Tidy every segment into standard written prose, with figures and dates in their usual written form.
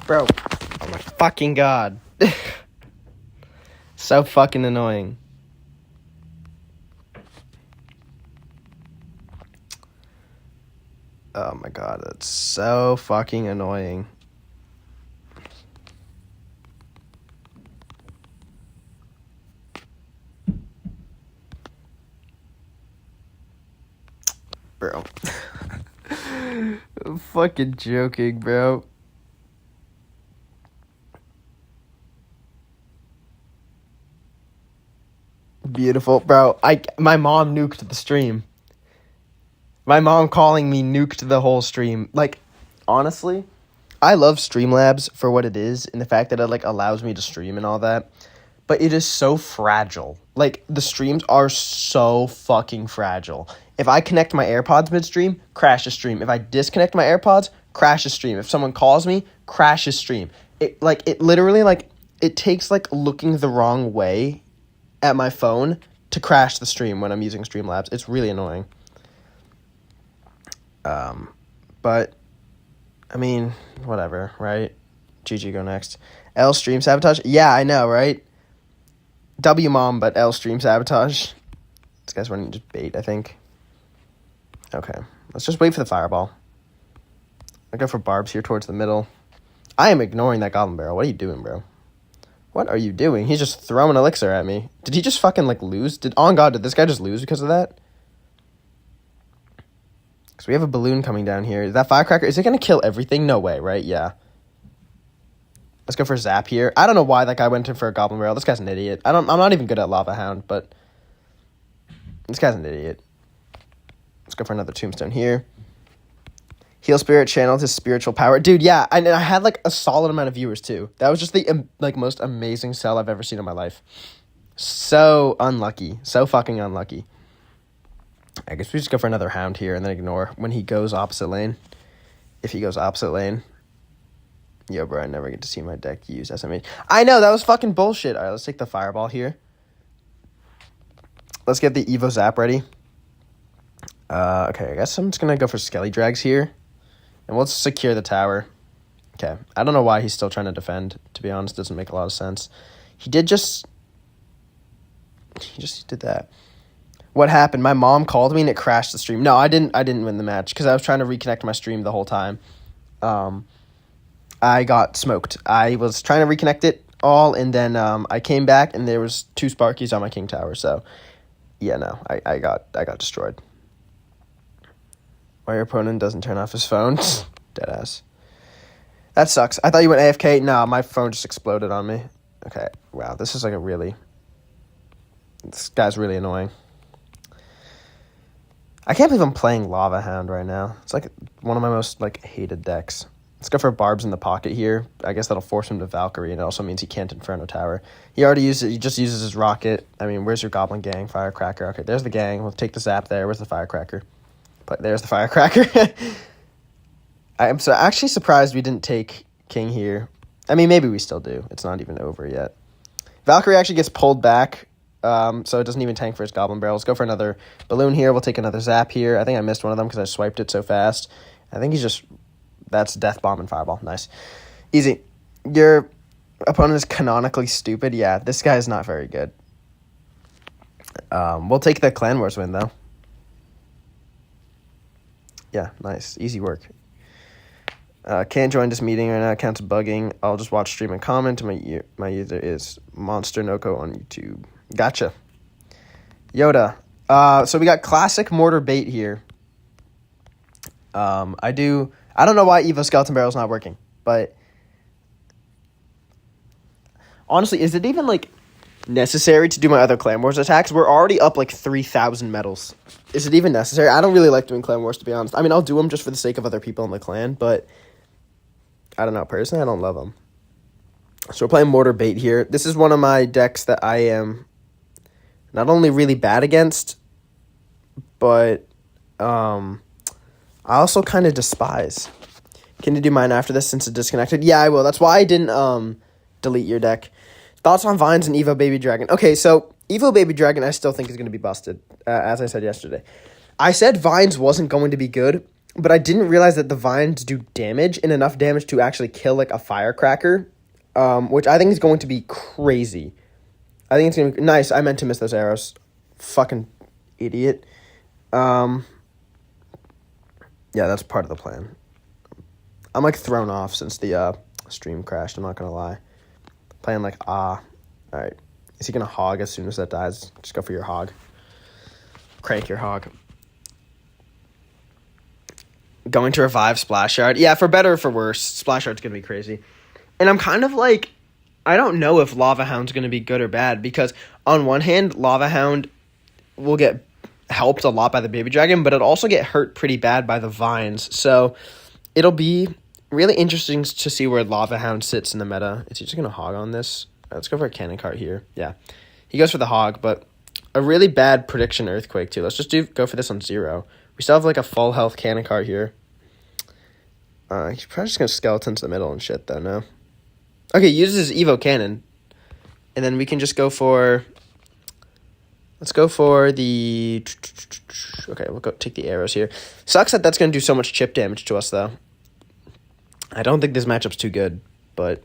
Bro. Oh my fucking god. So fucking annoying. Oh my god, that's so fucking annoying. Bro. I'm fucking joking, bro. Beautiful, bro. My mom nuked the stream. My mom calling me nuked the whole stream. Like, honestly, I love Streamlabs for what it is and the fact that it like allows me to stream and all that. But it is so fragile. Like, the streams are so fucking fragile. If I connect my AirPods midstream, crash the stream. If I disconnect my AirPods, crash the stream. If someone calls me, crash the stream. It literally, like, it takes, like, looking the wrong way at my phone to crash the stream when I'm using Streamlabs. It's really annoying. But, I mean, whatever, right? GG, go next. L stream sabotage? Yeah, I know, right? W mom, but L stream sabotage. This guy's running just bait, I think. Okay, let's just wait for the fireball. I go for barbs here towards the middle. I am ignoring that goblin barrel. What are you doing, bro? What are you doing? He's just throwing elixir at me. Did he just fucking, like, lose? On God, did this guy just lose because of that? Because we have a balloon coming down here. Is that firecracker, is it going to kill everything? No way, right? Yeah. Let's go for zap here. I don't know why that guy went in for a goblin barrel. This guy's an idiot. I'm not even good at lava hound, but this guy's an idiot. Let's go for another tombstone here. Heal spirit channeled his spiritual power. Dude, yeah, I had like a solid amount of viewers too. That was just the like most amazing sell I've ever seen in my life. So unlucky. So fucking unlucky. I guess we just go for another hound here and then ignore when he goes opposite lane. If he goes opposite lane. Yo, bro, I never get to see my deck use SMH. I know, that was fucking bullshit. All right, let's take the fireball here. Let's get the Evo Zap ready. Okay, I guess I'm just going to go for Skelly Drags here. And we'll secure the tower. Okay, I don't know why he's still trying to defend. To be honest, doesn't make a lot of sense. He just did that. What happened? My mom called me and it crashed the stream. No, I didn't win the match because I was trying to reconnect my stream the whole time. I got smoked. I was trying to reconnect it all, and then I came back, and there was 2 Sparkies on my King Tower. So, yeah, no, I got destroyed. Why your opponent doesn't turn off his phone? Deadass. That sucks. I thought you went AFK. Nah, my phone just exploded on me. Okay, wow, this is like this guy's really annoying. I can't believe I'm playing Lava Hound right now. It's like one of my most like hated decks. Let's go for barbs in the pocket here. I guess that'll force him to Valkyrie, and it also means he can't Inferno Tower. He already used it. He just uses his rocket. I mean, where's your Goblin Gang? Firecracker. Okay, there's the gang. We'll take the zap there. Where's the Firecracker? But there's the Firecracker. I'm so actually surprised we didn't take King here. I mean, maybe we still do. It's not even over yet. Valkyrie actually gets pulled back, so it doesn't even tank for his Goblin Barrel. Let's go for another balloon here. We'll take another zap here. I think I missed one of them because I swiped it so fast. I think he's just... That's Death Bomb and Fireball. Nice. Easy. Your opponent is canonically stupid. Yeah, this guy is not very good. We'll take the Clan Wars win, though. Yeah, nice. Easy work. Can't join this meeting right now. Account's bugging. I'll just watch stream and comment. My user is Monster Noco on YouTube. Gotcha. Yoda. So we got classic mortar bait here. I don't know why Evo Skeleton Barrel's not working, but honestly, is it even, like, necessary to do my other Clan Wars attacks? We're already up, like, 3,000 medals. Is it even necessary? I don't really like doing Clan Wars, to be honest. I mean, I'll do them just for the sake of other people in the clan, but I don't know. Personally, I don't love them. So we're playing Mortar Bait here. This is one of my decks that I am not only really bad against, but I also kind of despise. Can you do mine after this since it's disconnected? Yeah, I will. That's why I didn't delete your deck. Thoughts on Vines and Evo Baby Dragon. Okay, so Evo Baby Dragon I still think is going to be busted, as I said yesterday. I said Vines wasn't going to be good But I didn't realize that the vines do damage and enough damage to actually kill like a firecracker, which I think is going to be crazy. I think it's going to be nice. I meant to miss those arrows. Fucking idiot. Yeah, that's part of the plan. I'm like thrown off since the stream crashed. I'm not going to lie. Playing like, All right. Is he going to hog as soon as that dies? Just go for your hog. Crank your hog. Going to revive Splash Yard. Yeah, for better or for worse, Splash Yard's going to be crazy. And I'm kind of like, I don't know if Lava Hound's going to be good or bad, because on one hand, Lava Hound will get helped a lot by the Baby Dragon, but it'll also get hurt pretty bad by the Vines. So it'll be really interesting to see where Lava Hound sits in the meta. Is he just going to hog on this? Let's go for a Cannon Cart here. Yeah. He goes for the hog, but a really bad prediction Earthquake too. Let's just go for this on 0. We still have like a full health Cannon Cart here. He's probably just going to skeleton to the middle and shit, though, no? Okay, uses his Evo Cannon. And then we can just go for... Let's go for the... Okay, we'll go take the arrows here. Sucks that that's going to do so much chip damage to us, though. I don't think this matchup's too good, but...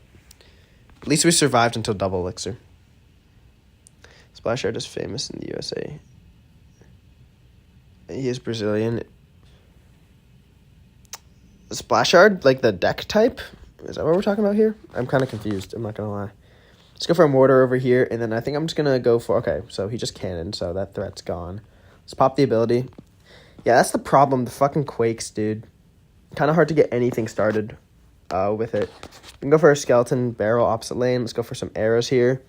At least we survived until double elixir. Splash Yard is famous in the USA. He is Brazilian. Splash Yard, like the deck type? Is that what we're talking about here? I'm kind of confused. I'm not going to lie. Let's go for a mortar over here, and then I think I'm just going to go for... Okay, so he just cannoned, so that threat's gone. Let's pop the ability. Yeah, that's the problem. The fucking Quakes, dude. Kind of hard to get anything started with it. We can go for a Skeleton Barrel opposite lane. Let's go for some arrows here.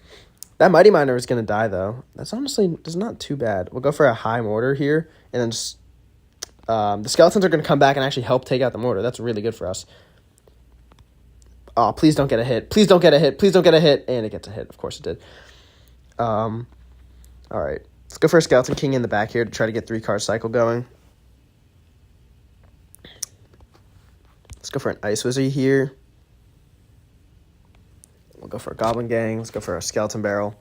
That Mighty Miner is going to die, though. That's not too bad. We'll go for a high mortar here, and then just... the skeletons are going to come back and actually help take out the mortar. That's really good for us. Oh, please don't get a hit. Please don't get a hit. Please don't get a hit. And it gets a hit. Of course it did. All right. Let's go for a Skeleton King in the back here to try to get 3-card cycle going. Let's go for an Ice Wizard here. We'll go for a Goblin Gang. Let's go for a Skeleton Barrel.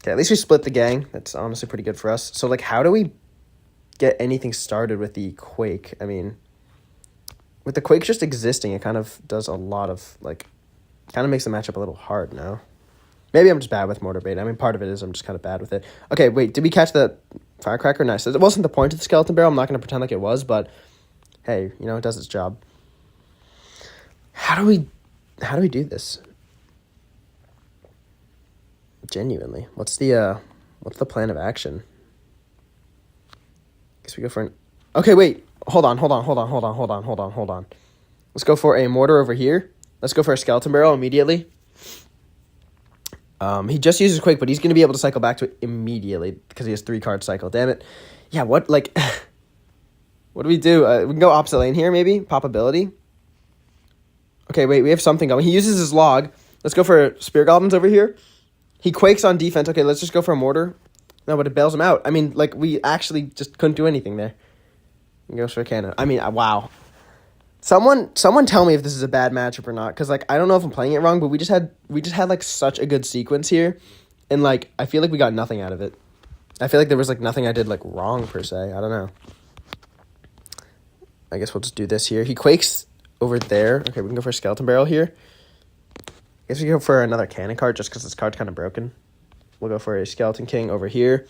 Okay, at least we split the gang. That's honestly pretty good for us. So, like, how do we get anything started with the Quake? I mean, with the Quake just existing, it kind of does a lot of, like, kind of makes the matchup a little hard now. Maybe I'm just bad with Mortar Bait. I mean, part of it is I'm just kind of bad with it. Okay, wait, did we catch the Firecracker? Nice. It wasn't the point of the Skeleton Barrel. I'm not going to pretend like it was, but hey, you know, it does its job. How do we do this? Genuinely. What's the plan of action? Guess we go for an... Okay, wait. Hold on. Let's go for a mortar over here. Let's go for a Skeleton Barrel immediately. He just uses Quake, but he's going to be able to cycle back to it immediately because he has 3-card cycle. Damn it. Yeah, what, like... what do we do? We can go opposite lane here, maybe? Pop ability. Okay, wait, we have something going. He uses his log. Let's go for Spear Goblins over here. He Quakes on defense. Okay, let's just go for a mortar. No, but it bails him out. I mean, like, we actually just couldn't do anything there. He goes for a cannon. I mean, wow. Someone tell me if this is a bad matchup or not, because, like, I don't know if I'm playing it wrong, but we just had like such a good sequence here, and, like, I feel like we got nothing out of it. I feel like there was, like, nothing I did, like, wrong per se. I don't know. I guess we'll just do this here. He Quakes over there. Okay, we can go for a Skeleton Barrel here. I guess we can go for another Cannon card just because this card's kind of broken. We'll go for a Skeleton King over here.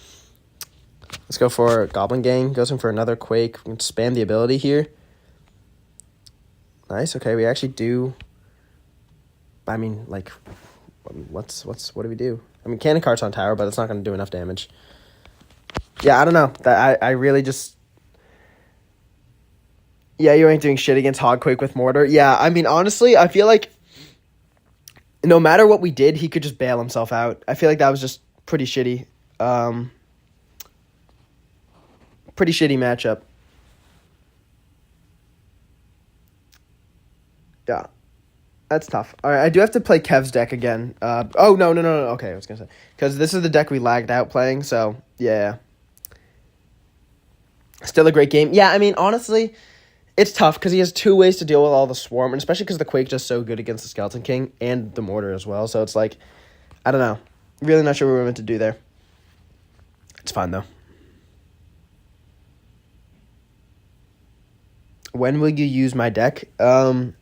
Let's go for Goblin Gang. Goes in for another Quake. We can spam the ability here. Nice. Okay, we actually do... I mean, like, what do we do? I mean, Cannon Cart's on tower, but it's not going to do enough damage. Yeah, I don't know. I really just... Yeah, you ain't doing shit against Hogquake with Mortar. Yeah, I mean, honestly, I feel like no matter what we did, he could just bail himself out. I feel like that was just pretty shitty. Pretty shitty matchup. Yeah. That's tough. All right, I do have to play Kev's deck again. No. Okay, I was going to say. Because this is the deck we lagged out playing, so, yeah. Still a great game. Yeah, I mean, honestly, it's tough because he has 2 ways to deal with all the Swarm, and especially because the Quake just so good against the Skeleton King and the Mortar as well, so it's like, I don't know. Really not sure what we're meant to do there. It's fine, though. When will you use my deck? When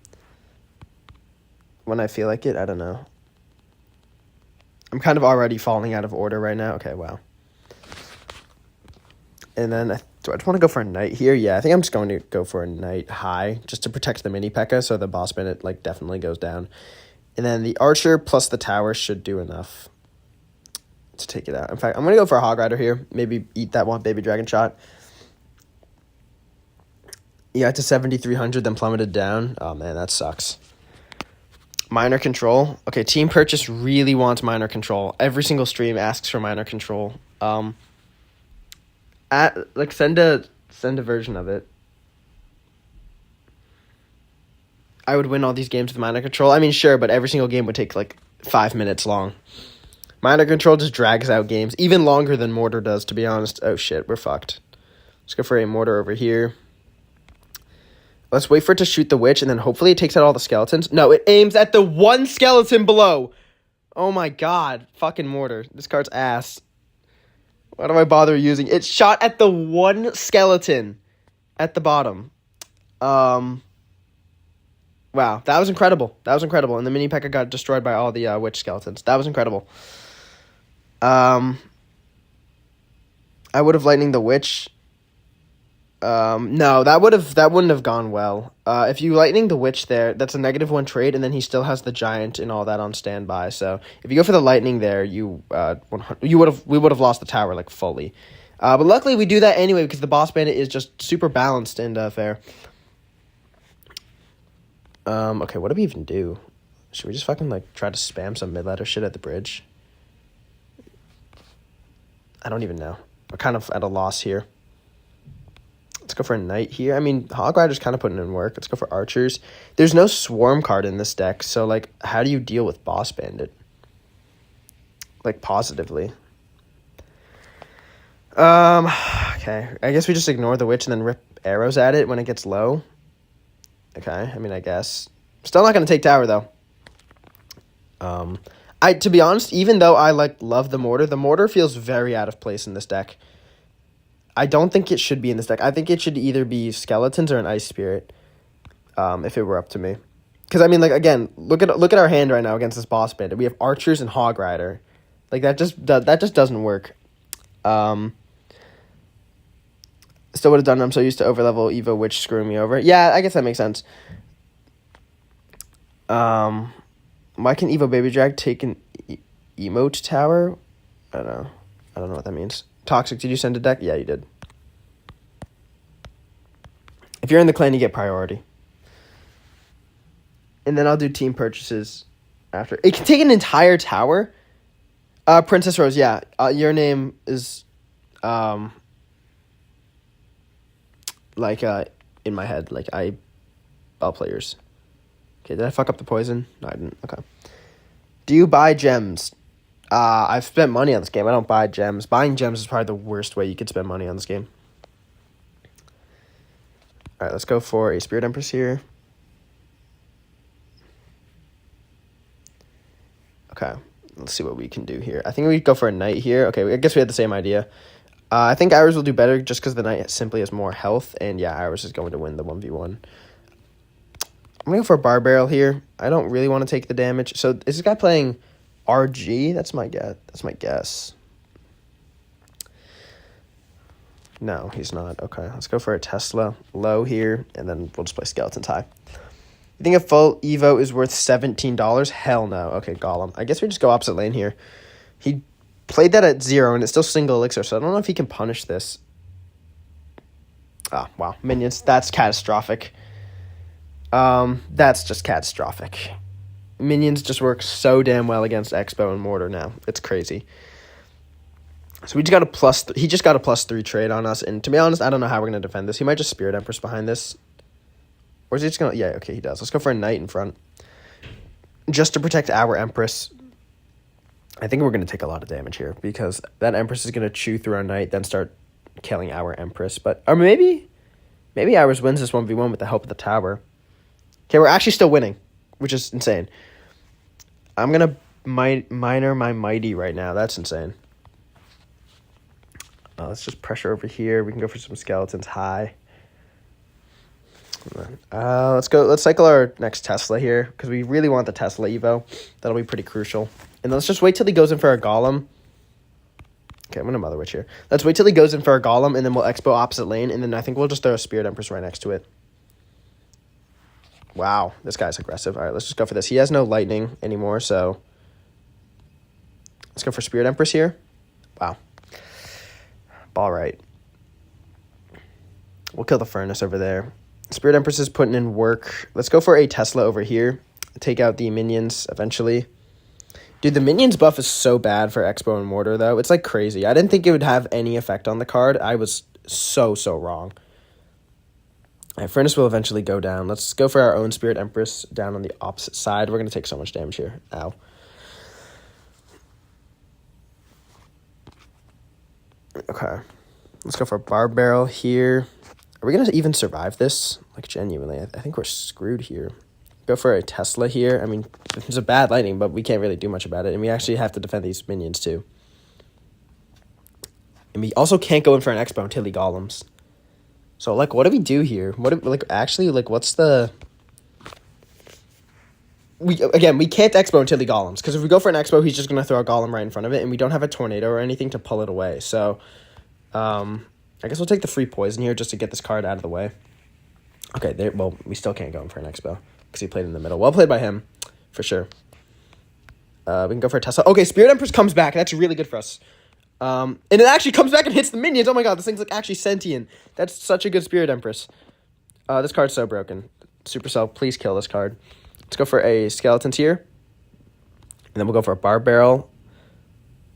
I feel like it. I don't know. I'm kind of already falling out of order right now. Okay, wow. And then, do I just want to go for a knight here? Yeah, I think I'm just going to go for a knight high, just to protect the mini P.E.K.K.A, so the boss bandit, like, definitely goes down. And then the archer plus the tower should do enough to take it out. In fact, I'm going to go for a hog rider here. Maybe eat that one baby dragon shot. Yeah, to 7,300, then plummeted down. Oh, man, that sucks. Minor control. Okay, Team Purchase really wants minor control. Every single stream asks for minor control. Send a version of it. I would win all these games with minor control. I mean, sure, but every single game would take like 5 minutes long. Minor control just drags out games even longer than mortar does, to be honest. Oh shit, we're fucked. Let's go for a mortar over here. Let's wait for it to shoot the witch, and then hopefully it takes out all the skeletons. No, it aims at the one skeleton below. Oh my god. Fucking mortar. This card's ass. Why do I bother using it? It shot at the one skeleton at the bottom. Wow, that was incredible. That was incredible. And the mini P.E.K.K.A got destroyed by all the witch skeletons. That was incredible. I would have lightning the witch. No, that wouldn't have gone well. If you lightning the witch there, that's a -1 trade, and then he still has the giant and all that on standby. So if you go for the lightning there, we would have lost the tower like fully. But luckily we do that anyway because the boss bandit is just super balanced and fair. Okay, what do we even do? Should we just fucking like try to spam some mid-ladder shit at the bridge? I don't even know. We're kind of at a loss here. Let's go for a knight here. I mean, Hog Rider's kind of putting in work. Let's go for archers. There's no swarm card in this deck, so, like, how do you deal with Boss Bandit? Like, positively. Okay. I guess we just ignore the witch and then rip arrows at it when it gets low. Okay, I mean, I guess. Still not going to take tower, though. To be honest, even though I, like, love the mortar feels very out of place in this deck. I don't think it should be in this deck. I think it should either be skeletons or an ice spirit, if it were up to me. Because I mean, like again, look at our hand right now against this boss bandit. We have archers and hog rider, like that just doesn't work. Still would have done it. I'm so used to overlevel Evo witch screwing me over. Yeah, I guess that makes sense. Why can Evo baby drag take an emote tower? I don't know what that means. Toxic, did you send a deck? Yeah, you did. If you're in the clan, you get priority. And then I'll do team purchases after. It can take an entire tower. Princess Rose, yeah. Your name is in my head. Like I'll play yours. Okay, did I fuck up the poison? No, I didn't. Okay. Do you buy gems? I've spent money on this game. I don't buy gems. Buying gems is probably the worst way you could spend money on this game. All right, let's go for a Spirit Empress here. Okay, let's see what we can do here. I think we go for a knight here. Okay, I guess we had the same idea. I think Iris will do better just because the knight simply has more health. And yeah, Iris is going to win the 1v1. I'm going to go for a bar barrel here. I don't really want to take the damage. So is this guy playing RG? That's my guess. No, he's not. Okay, let's go for a Tesla low here, and then we'll just play Skeletons high. You think a full Evo is worth $17? Hell no. Okay, Golem. I guess we just go opposite lane here. He played that at 0, and it's still single elixir, so I don't know if he can punish this. Ah, wow. Minions. That's catastrophic. That's just catastrophic. Minions just work so damn well against Expo and Mortar now. It's crazy. So we just got a he just got a +3 trade on us, and to be honest, I don't know how we're going to defend this. He might just Spirit Empress behind this. Or is he just going to... Yeah, okay, he does. Let's go for a knight in front. Just to protect our Empress. I think we're going to take a lot of damage here, because that Empress is going to chew through our knight, then start killing our Empress. Or maybe ours wins this 1v1 with the help of the tower. Okay, we're actually still winning, which is insane. I'm going to minor my mighty right now. That's insane. Let's just pressure over here. We can go for some skeletons high. Let's go. Let's cycle our next Tesla here because we really want the Tesla Evo. That'll be pretty crucial. And let's just wait till he goes in for a Golem. Okay, I'm gonna Mother Witch here. Let's wait till he goes in for a Golem, and then we'll Expo opposite lane, and then I think we'll just throw a Spirit Empress right next to it. Wow, this guy's aggressive. All right, let's just go for this. He has no lightning anymore, so let's go for Spirit Empress here. Wow. Ball right. We'll kill the Furnace over there. Spirit Empress is putting in work. Let's go for a Tesla over here. Take out the minions eventually. Dude, the minions buff is so bad for Expo and Mortar, though. It's like crazy. I didn't think it would have any effect on the card. I was so wrong. All right, Furnace will eventually go down. Let's go for our own Spirit Empress down on the opposite side. We're going to take so much damage here. Ow. Okay. Let's go for a Barb Barrel here. Are we going to even survive this? Like, genuinely, I think we're screwed here. Go for a Tesla here. I mean, it's a bad lightning, but we can't really do much about it. And we actually have to defend these minions, too. And we also can't go in for an Expo until he Golems. So, like, what do we do here? What's the... We can't Expo until he Golems. Because if we go for an Expo, he's just going to throw a Golem right in front of it. And we don't have a Tornado or anything to pull it away. So, I guess we'll take the free poison here just to get this card out of the way. Okay, well, we still can't go in for an Expo. Because he played in the middle. Well played by him, for sure. We can go for a Tesla. Okay, Spirit Empress comes back. That's really good for us. And it actually comes back and hits the minions. Oh my god, this thing's like actually sentient. That's such a good Spirit Empress. This card's so broken. Supercell, please kill this card. Let's go for a Skeletons here. And then we'll go for a Barb Barrel.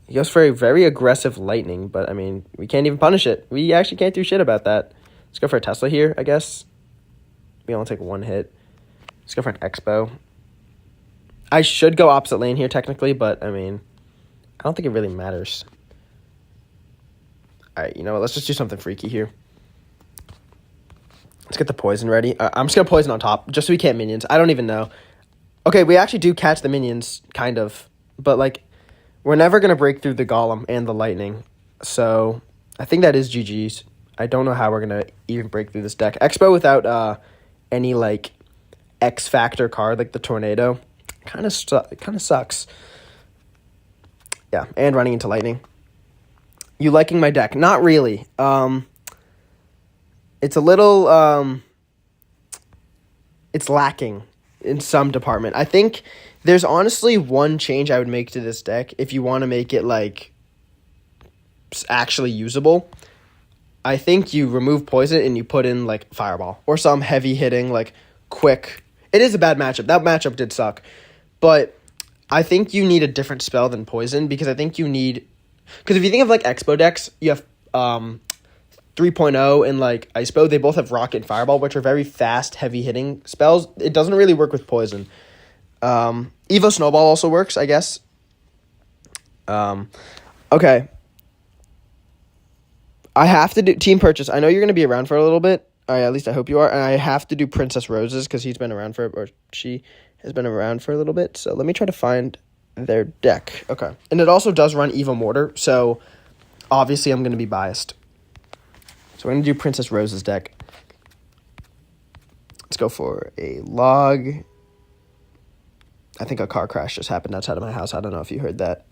He goes for a very aggressive Lightning, but I mean, we can't even punish it. We actually can't do shit about that. Let's go for a Tesla here, I guess. We only take one hit. Let's go for an Expo. I should go opposite lane here, technically, but, I mean, I don't think it really matters. All right, you know what? Let's just do something freaky here. Let's get the poison ready. I'm just going to poison on top, just so we can't minions. I don't even know. Okay, we actually do catch the minions, kind of. But, like, we're never going to break through the Golem and the Lightning. So, I think that is GG's. I don't know how we're going to even break through this deck. Expo without any, like, X Factor card, like the Tornado, kind of sucks. Yeah, and running into Lightning. You liking my deck? Not really. It's a little, it's lacking in some department. I think there's honestly one change I would make to this deck if you want to make it, like, actually usable. I think you remove Poison and you put in, like, Fireball or some heavy-hitting, like, quick... It is a bad matchup. That matchup did suck. But I think you need a different spell than Poison because I think you need... Because if you think of, like, Expo decks, you have 3.0 and, like, Icepo. They both have Rocket and Fireball, which are very fast, heavy-hitting spells. It doesn't really work with Poison. Evo Snowball also works, I guess. Okay. I have to do Team Purchase. I know you're going to be around for a little bit. At least I hope you are. And I have to do Princess Roses because he's been around she has been around for a little bit. So let me try to find their deck. Okay. And it also does run Evo Mortar. So obviously I'm going to be biased. So we're going to do Princess Rose's deck. Let's go for a log. I think a car crash just happened outside of my house. I don't know if you heard that.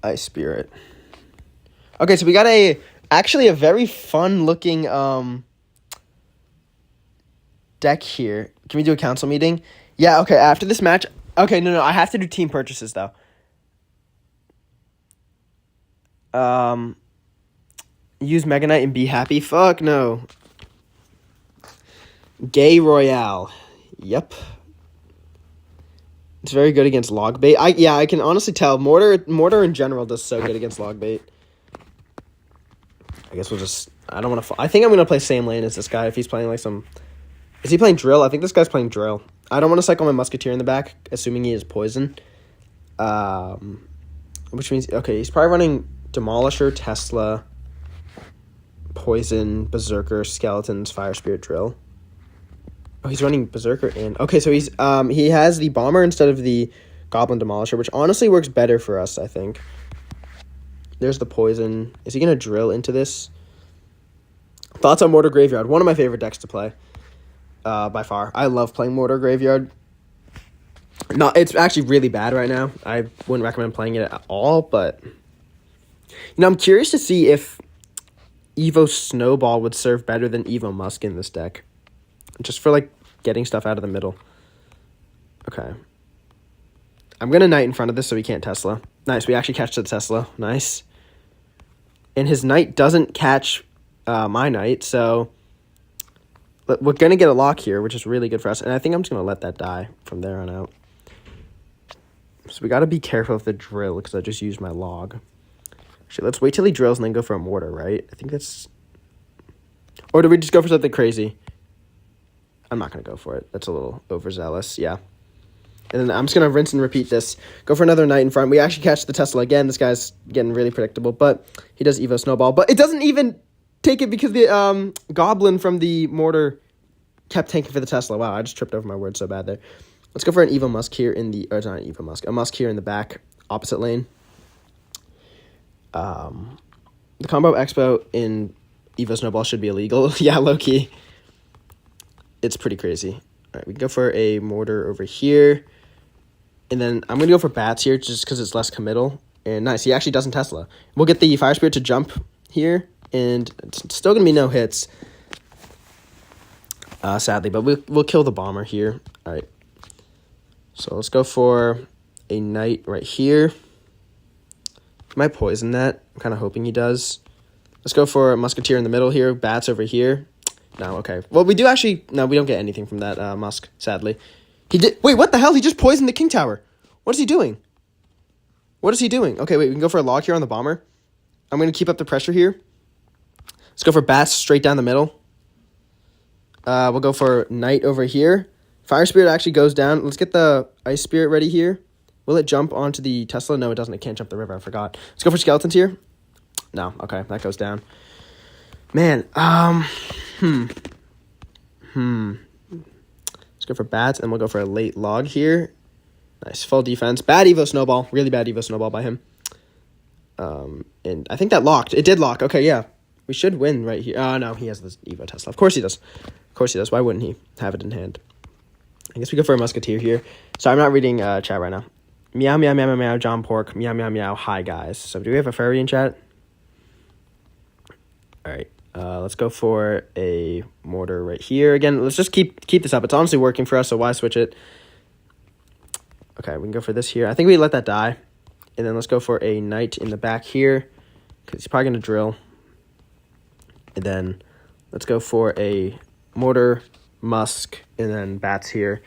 Ice Spirit. Okay, so we got actually a very fun looking deck here. Can we do a council meeting? Yeah, okay, after this match. Okay, no, I have to do team purchases though. Use Mega Knight and be happy. Fuck no. Gay Royale. Yep. It's very good against log bait. I can honestly tell. Mortar in general does so good against log bait. I guess we'll just... I don't want to... I think I'm going to play same lane as this guy if he's playing like some... Is he playing Drill? I think this guy's playing Drill. I don't want to cycle my Musketeer in the back, assuming he is Poison. Which means... Okay, he's probably running Demolisher, Tesla, Poison, Berserker, Skeletons, Fire Spirit, Drill. Oh, he's running Berserker and... Okay, so he's he has the Bomber instead of the Goblin Demolisher, which honestly works better for us, I think. There's the Poison. Is he going to Drill into this? Thoughts on Mortar Graveyard? One of my favorite decks to play, by far. I love playing Mortar Graveyard. It's actually really bad right now. I wouldn't recommend playing it at all, but I'm curious to see if Evo Snowball would serve better than Evo Musk in this deck, just for like getting stuff out of the middle. Okay, I'm gonna Knight in front of this so we can't Tesla. Nice, we actually catch the Tesla. Nice, and his Knight doesn't catch my Knight, so we're gonna get a lock here, which is really good for us. And I think I'm just gonna let that die from there on out. So we got to be careful of the drill because I just used my log. Actually, let's wait till he drills and then go for a mortar, right? I think that's... Or do we just go for something crazy? I'm not going to go for it. That's a little overzealous, yeah. And then I'm just going to rinse and repeat this. Go for another Knight in front. We actually catch the Tesla again. This guy's getting really predictable, but he does Evo Snowball. But it doesn't even take it because the Goblin from the mortar kept tanking for the Tesla. Wow, I just tripped over my word so bad there. Let's go for an Evo Musk here in the... Or it's not an Evo Musk. A Musk here in the back, opposite lane. The Combo Expo in Evo Snowball should be illegal. Yeah, low-key. It's pretty crazy. All right, we can go for a Mortar over here. And then I'm going to go for Bats here just because it's less committal. And nice, he actually doesn't Tesla. We'll get the Fire Spirit to jump here. And it's still going to be no hits. Sadly, but we'll kill the Bomber here. All right. So let's go for a Knight right here. He might poison that. I'm kind of hoping he does. Let's go for a Musketeer in the middle here. Bats over here. No, okay. Well, we do actually... No, we don't get anything from that Musk, sadly. He did... Wait, what the hell? He just poisoned the King Tower. What is he doing? What is he doing? Okay, wait. We can go for a log here on the Bomber. I'm going to keep up the pressure here. Let's go for Bats straight down the middle. We'll go for Knight over here. Fire Spirit actually goes down. Let's get the Ice Spirit ready here. Will it jump onto the Tesla? No, it doesn't. It can't jump the river. I forgot. Let's go for Skeletons here. No. Okay, that goes down. Man, Let's go for Bats, and we'll go for a late log here. Nice. Full defense. Bad Evo Snowball. Really bad Evo Snowball by him. And I think that locked. It did lock. Okay, yeah. We should win right here. Oh, no, he has this Evo Tesla. Of course he does. Of course he does. Why wouldn't he have it in hand? I guess we go for a Musketeer here. Sorry, I'm not reading chat right now. Meow, meow, meow, meow, meow, John Pork. Meow, meow, meow. Hi, guys. So do we have a furry in chat? All right. Let's go for a Mortar right here. Again, let's just keep this up. It's honestly working for us, so why switch it? Okay, we can go for this here. I think we let that die. And then let's go for a Knight in the back here, because he's probably going to drill. And then let's go for a Mortar, Musk, and then Bats here.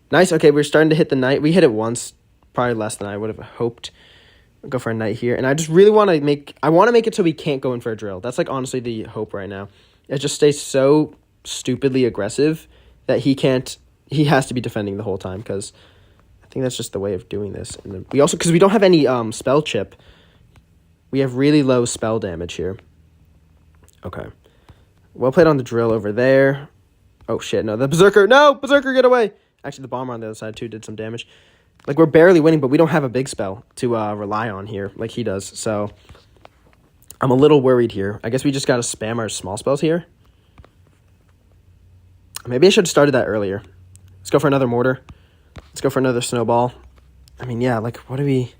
Nice. Okay, we're starting to hit the Knight. We hit it once, probably less than I would have hoped. We'll go for a Knight here. And I just really want to make it so we can't go in for a drill. That's like honestly the hope right now. It just stays so stupidly aggressive that he has to be defending the whole time, because I think that's just the way of doing this. And then we also, because we don't have any spell chip, we have really low spell damage here. Okay. Well played on the drill over there. Oh, shit. No, the Berserker. No, Berserker, get away. Actually, the Bomber on the other side, too, did some damage. Like, we're barely winning, but we don't have a big spell to rely on here like he does. So, I'm a little worried here. I guess we just got to spam our small spells here. Maybe I should have started that earlier. Let's go for another Mortar. Let's go for another Snowball. I mean, yeah, like, what do we...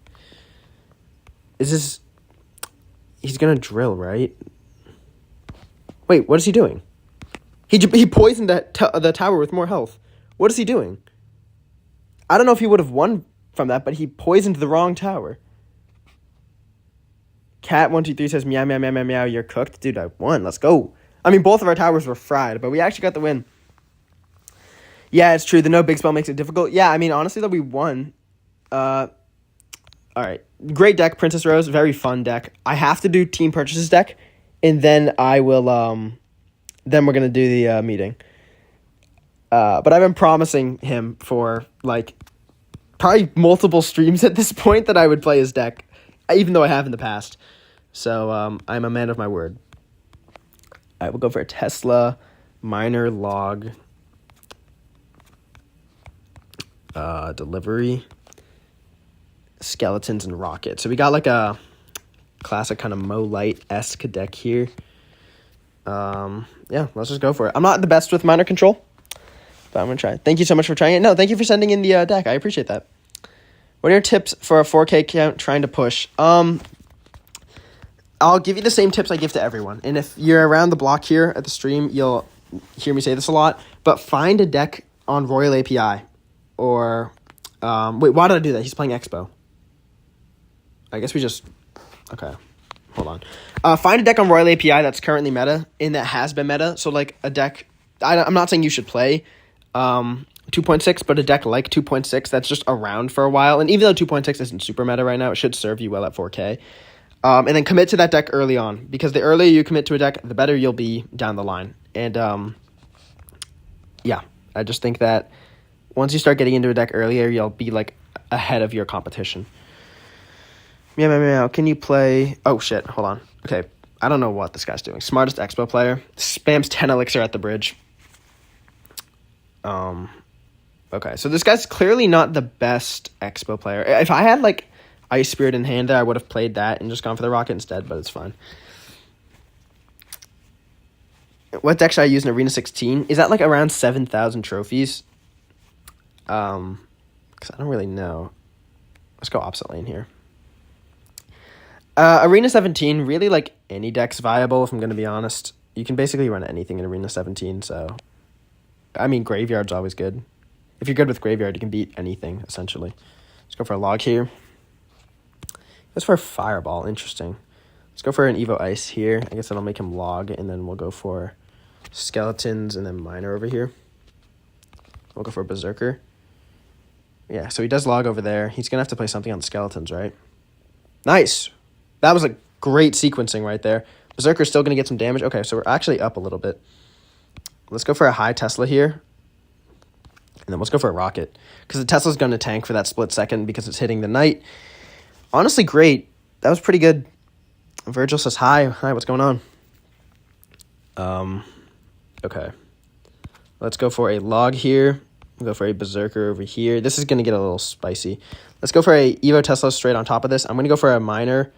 Is this... He's going to drill, right? Wait, what is he doing? He poisoned the tower with more health. What is he doing? I don't know if he would have won from that, but he poisoned the wrong tower. Cat123 says, meow, meow, meow, meow, meow, you're cooked. Dude, I won. Let's go. I mean, both of our towers were fried, but we actually got the win. Yeah, it's true. The no big spell makes it difficult. Yeah, I mean, honestly, that we won. All right. Great deck, Princess Rose. Very fun deck. I have to do team purchases deck, and then I will, then we're going to do the meeting. But I've been promising him for, like, probably multiple streams at this point that I would play his deck, even though I have in the past. So, I'm a man of my word. All right, we'll go for a Tesla, Miner, Log, Delivery, Skeletons, and Rocket. So we got, like, a classic kind of Mo Light-esque deck here. Yeah, let's just go for it. I'm not the best with minor control, but I'm going to try. Thank you so much for trying it. No, thank you for sending in the deck. I appreciate that. What are your tips for a 4K count trying to push? I'll give you the same tips I give to everyone. And if you're around the block here at the stream, you'll hear me say this a lot. But find a deck on Royal API. Or, wait, why did I do that? He's playing Expo. I guess we just, okay, hold on. Find a deck on Royal API that's currently meta and that has been meta. So, like, a deck, I'm not saying you should play 2.6, but a deck like 2.6 that's just around for a while. And even though 2.6 isn't super meta right now, it should serve you well at 4K. And then commit to that deck early on, because the earlier you commit to a deck, the better you'll be down the line. And, yeah, I just think that once you start getting into a deck earlier, you'll be, like, ahead of your competition. Meow. Can you play... Oh, shit. Hold on. Okay. I don't know what this guy's doing. Smartest Expo player. Spams 10 elixir at the bridge. Okay. So this guy's clearly not the best Expo player. If I had, like, Ice Spirit in hand there, I would have played that and just gone for the Rocket instead, but it's fine. What deck should I use in Arena 16? Is that, like, around 7,000 trophies? Because I don't really know. Let's go opposite lane here. Arena 17, really, like, any deck's viable, if I'm going to be honest. You can basically run anything in Arena 17, so... I mean, Graveyard's always good. If you're good with Graveyard, you can beat anything, essentially. Let's go for a Log here. Let's for a Fireball, interesting. Let's go for an Evo Ice here. I guess that'll make him Log, and then we'll go for Skeletons and then Miner over here. We'll go for a Berserker. Yeah, so he does Log over there. He's going to have to play something on the Skeletons, right? Nice! That was a great sequencing right there. Berserker's still going to get some damage. Okay, so we're actually up a little bit. Let's go for a high Tesla here. And then let's go for a Rocket. Because the Tesla's going to tank for that split second because it's hitting the Knight. Honestly, great. That was pretty good. Virgil says, hi. Hi, what's going on? Okay. Let's go for a Log here. We'll go for a Berserker over here. This is going to get a little spicy. Let's go for a Evo Tesla straight on top of this. I'm going to go for a Miner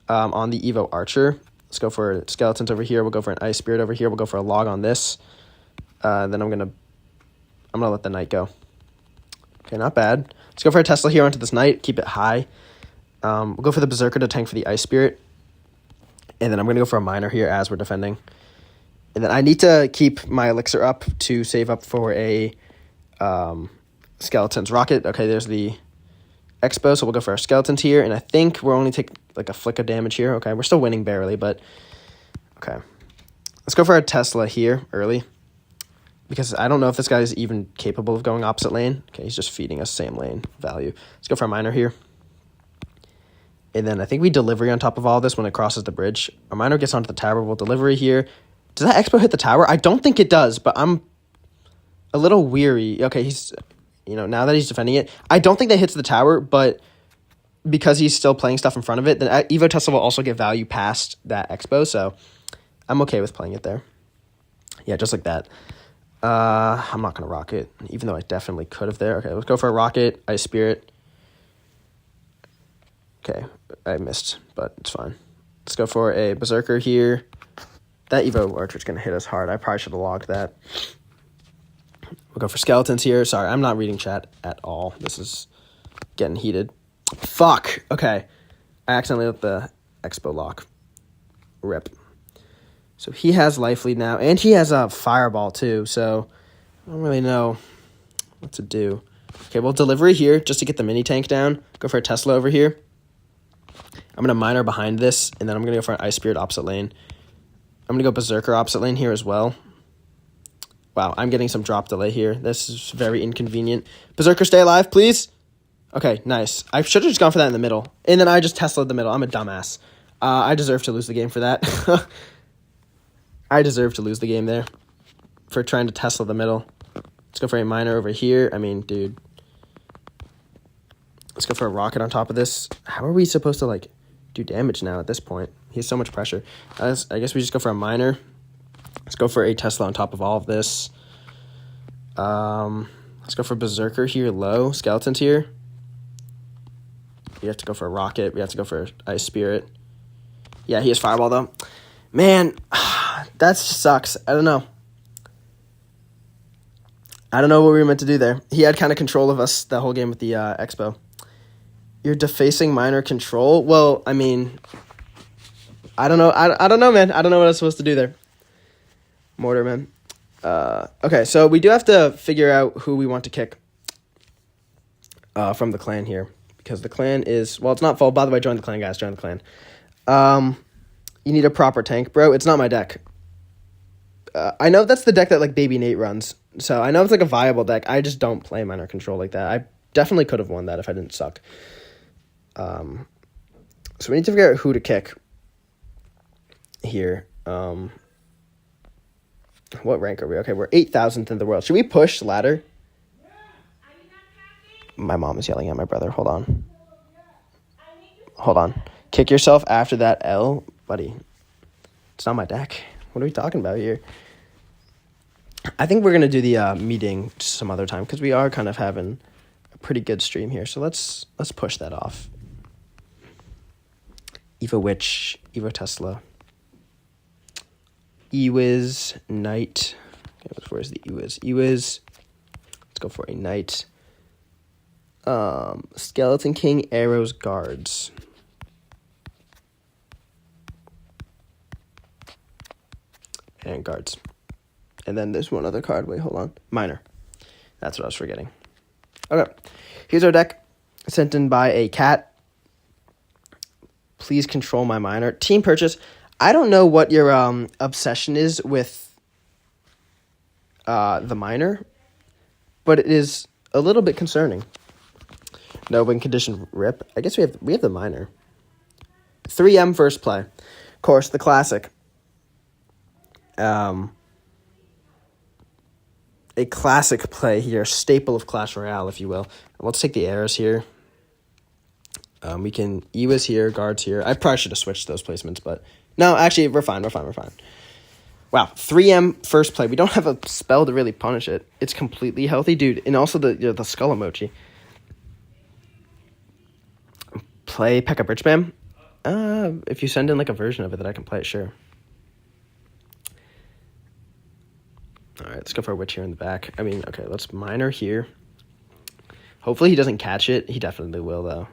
on the Evo Archer. Let's go for Skeletons over here. We'll go for an Ice Spirit over here. We'll go for a Log on this. Then I'm gonna let the Knight go. Okay, not bad. Let's go for a Tesla here onto this Knight. Keep it high. We'll go for the Berserker to tank for the Ice Spirit. And then I'm going to go for a Miner here as we're defending. And then I need to keep my Elixir up to save up for a Skeletons Rocket. Okay, there's the Expo, so we'll go for our Skeletons here. And I think we're only taking like a flick of damage here. Okay, we're still winning barely, but okay. Let's go for a Tesla here early. Because I don't know if this guy is even capable of going opposite lane. Okay, he's just feeding us same lane value. Let's go for a Miner here. And then I think we delivery on top of all this when it crosses the bridge. Our Miner gets onto the tower. We'll delivery here. Does that Expo hit the tower? I don't think it does, but I'm a little weary. Okay, he's, now that he's defending it, I don't think that hits the tower, but because he's still playing stuff in front of it, then Evo Tesla will also get value past that Expo, so I'm okay with playing it there. Yeah, just like that. I'm not going to Rocket, even though I definitely could have there. Okay, let's go for a Rocket, Ice Spirit. Okay, I missed, but it's fine. Let's go for a Berserker here. That Evo Archer's going to hit us hard. I probably should have logged that. We'll go for Skeletons here. Sorry, I'm not reading chat at all. This is getting heated. Fuck. Okay, I accidentally let the Expo lock. Rip. So he has Life Lead now, and he has a Fireball too, so I don't really know what to do. Okay, well, delivery here just to get the mini tank down. Go for a Tesla over here. I'm going to Miner behind this, and then I'm going to go for an Ice Spirit opposite lane. I'm going to go Berserker opposite lane here as well. Wow, I'm getting some drop delay here. This is very inconvenient. Berserker, stay alive, please. Okay, nice. I should have just gone for that in the middle, and then I just Tesla'd the middle. I'm a dumbass. I deserve to lose the game for that. I deserve to lose the game there for trying to Tesla the middle. Let's go for a Miner over here. I mean, dude. Let's go for a Rocket on top of this. How are we supposed to, do damage now at this point? He has so much pressure. I guess we just go for a Miner. Let's go for a Tesla on top of all of this. Let's go for Berserker here low. Skeletons here. We have to go for a Rocket. We have to go for Ice Spirit. Yeah, he has Fireball, though. Man, That just sucks. I don't know. I don't know what we were meant to do there. He had kind of control of us the whole game with the Expo. You're defacing minor control? Well, I mean, I don't know. I don't know, man. I don't know what I was supposed to do there. Mortar, man. Okay, so we do have to figure out who we want to kick from the clan here. Because the clan is... Well, it's not full. By the way, join the clan, guys. Join the clan. You need a proper tank, bro. It's not my deck. I know that's the deck that, like, Baby Nate runs. So I know it's, like, a viable deck. I just don't play minor control like that. I definitely could have won that if I didn't suck. So we need to figure out who to kick here. What rank are we? Okay, we're 8,000th in the world. Should we push ladder? My mom is yelling at my brother. Hold on. Kick yourself after that L. Buddy, it's not my deck. What are we talking about here? I think we're going to do the meeting some other time because we are kind of having a pretty good stream here. So let's push that off. Evo Witch, Evo Tesla, Ewiz, Knight. Okay, where's the Ewiz? Ewiz. Let's go for a Knight. Skeleton King, Arrows, Guards. And Guards. And then there's one other card. Wait, hold on. Minor. That's what I was forgetting. Okay. Here's our deck. Sent in by a cat. Please control my minor. Team purchase. I don't know what your obsession is with the minor, but it is a little bit concerning. No win condition rip. I guess we have the minor. 3M first play. Of course, the classic. A classic play here, staple of Clash Royale, if you will. Let's take the arrows here. We can Ewas here, Guards here. I probably should have switched those placements, but no, actually, we're fine. Wow, 3M first play. We don't have a spell to really punish it. It's completely healthy, dude. And also the skull emoji. Play P.E.K.K.A. Bridge Spam. If you send in like a version of it that I can play it, sure. All right, let's go for a Witch here in the back. I mean, okay, let's minor here. Hopefully he doesn't catch it. He definitely will, though.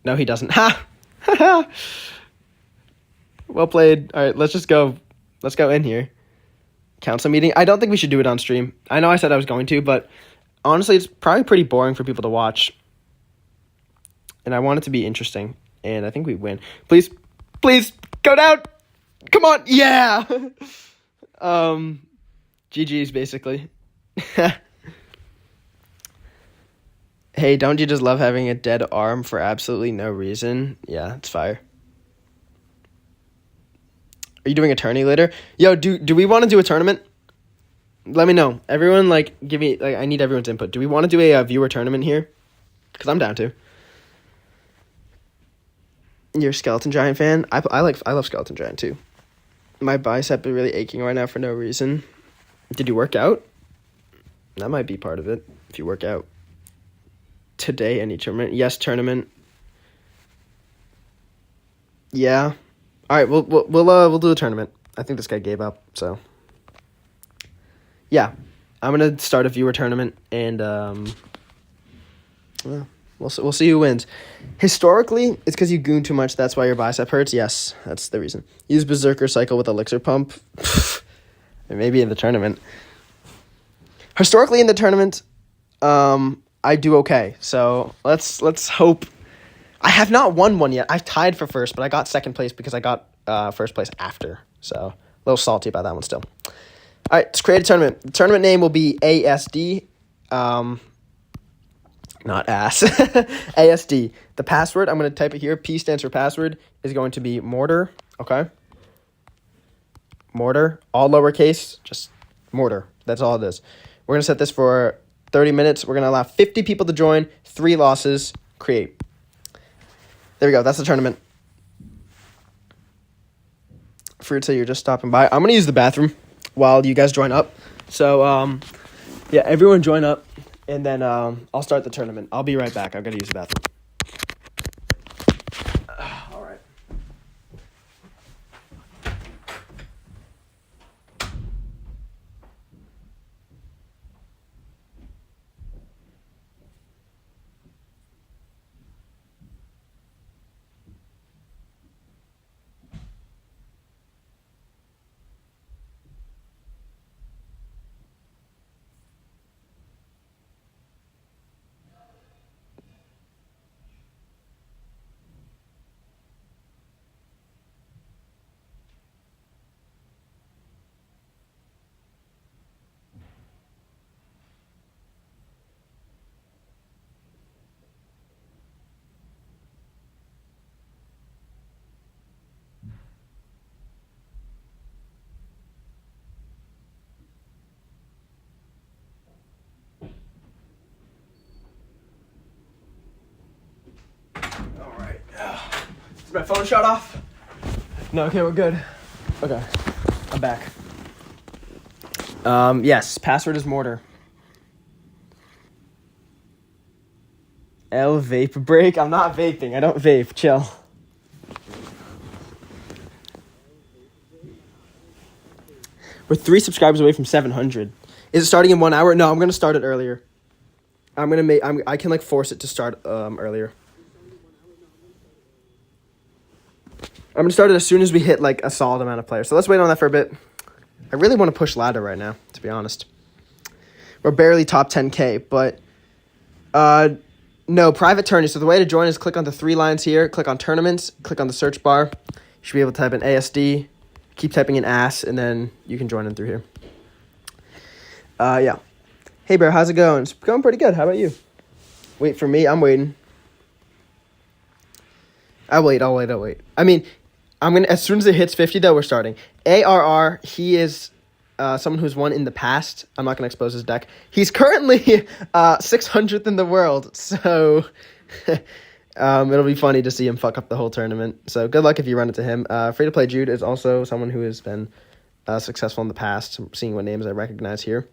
No, he doesn't. Ha! Well played. All right, let's just go. Let's go in here. Council meeting. I don't think we should do it on stream. I know I said I was going to, but honestly, it's probably pretty boring for people to watch. And I want it to be interesting. And I think we win. Please, go down. Come on. Yeah. GG's, basically. Hey, don't you just love having a dead arm for absolutely no reason? Yeah, it's fire. Are you doing a tourney later? Yo, do we want to do a tournament? Let me know. Everyone, give me, I need everyone's input. Do we want to do a viewer tournament here? Because I'm down to. You're a Skeleton Giant fan? I love Skeleton Giant, too. My bicep is really aching right now for no reason. Did you work out? That might be part of it, if you work out. Today, any tournament? Yes, tournament. Yeah. All right, we'll do a tournament. I think this guy gave up, so. Yeah, I'm gonna start a viewer tournament, and we'll see who wins. Historically, it's because you goon too much. That's why your bicep hurts. Yes, that's the reason. Use Berserker Cycle with Elixir Pump. Maybe in the tournament. Historically, in the tournament, I do okay. So let's hope. I have not won one yet. I've tied for first, but I got second place because I got first place after. So a little salty about that one still. All right, let's create a tournament. The tournament name will be ASD. Not ass. ASD. The password, I'm going to type it here. P stands for password, is going to be mortar. Okay? Mortar. All lowercase. Just mortar. That's all it is. We're going to set this for 30 minutes. We're going to allow 50 people to join. 3 losses. Create. There we go. That's the tournament. Fruit, you're just stopping by. I'm going to use the bathroom while you guys join up. So, yeah, everyone join up, and then I'll start the tournament. I'll be right back. I've got to use the bathroom. All right. my phone shut off? No, okay, we're good. Okay, I'm back. Yes, password is mortar. L vape break. I'm not vaping. I don't vape. Chill. We're 3 subscribers away from 700. Is it starting in 1 hour? No, I'm gonna start it earlier. I can like force it to start earlier. I'm gonna start it as soon as we hit like a solid amount of players. So let's wait on that for a bit. I really want to push ladder right now, to be honest. We're barely top 10K, but no, private tourney. So the way to join is click on the 3 lines here, click on tournaments, click on the search bar. You should be able to type in ASD, keep typing in ass, and then you can join in through here. Yeah. Hey, Bear, how's it going? It's going pretty good. How about you? Wait for me. I'm waiting. I'll wait. I mean, as soon as it hits 50, though, we're starting. ARR, he is someone who's won in the past. I'm not going to expose his deck. He's currently 600th in the world, so it'll be funny to see him fuck up the whole tournament. So good luck if you run into him. Free-to-play Jude is also someone who has been successful in the past. I'm seeing what names I recognize here.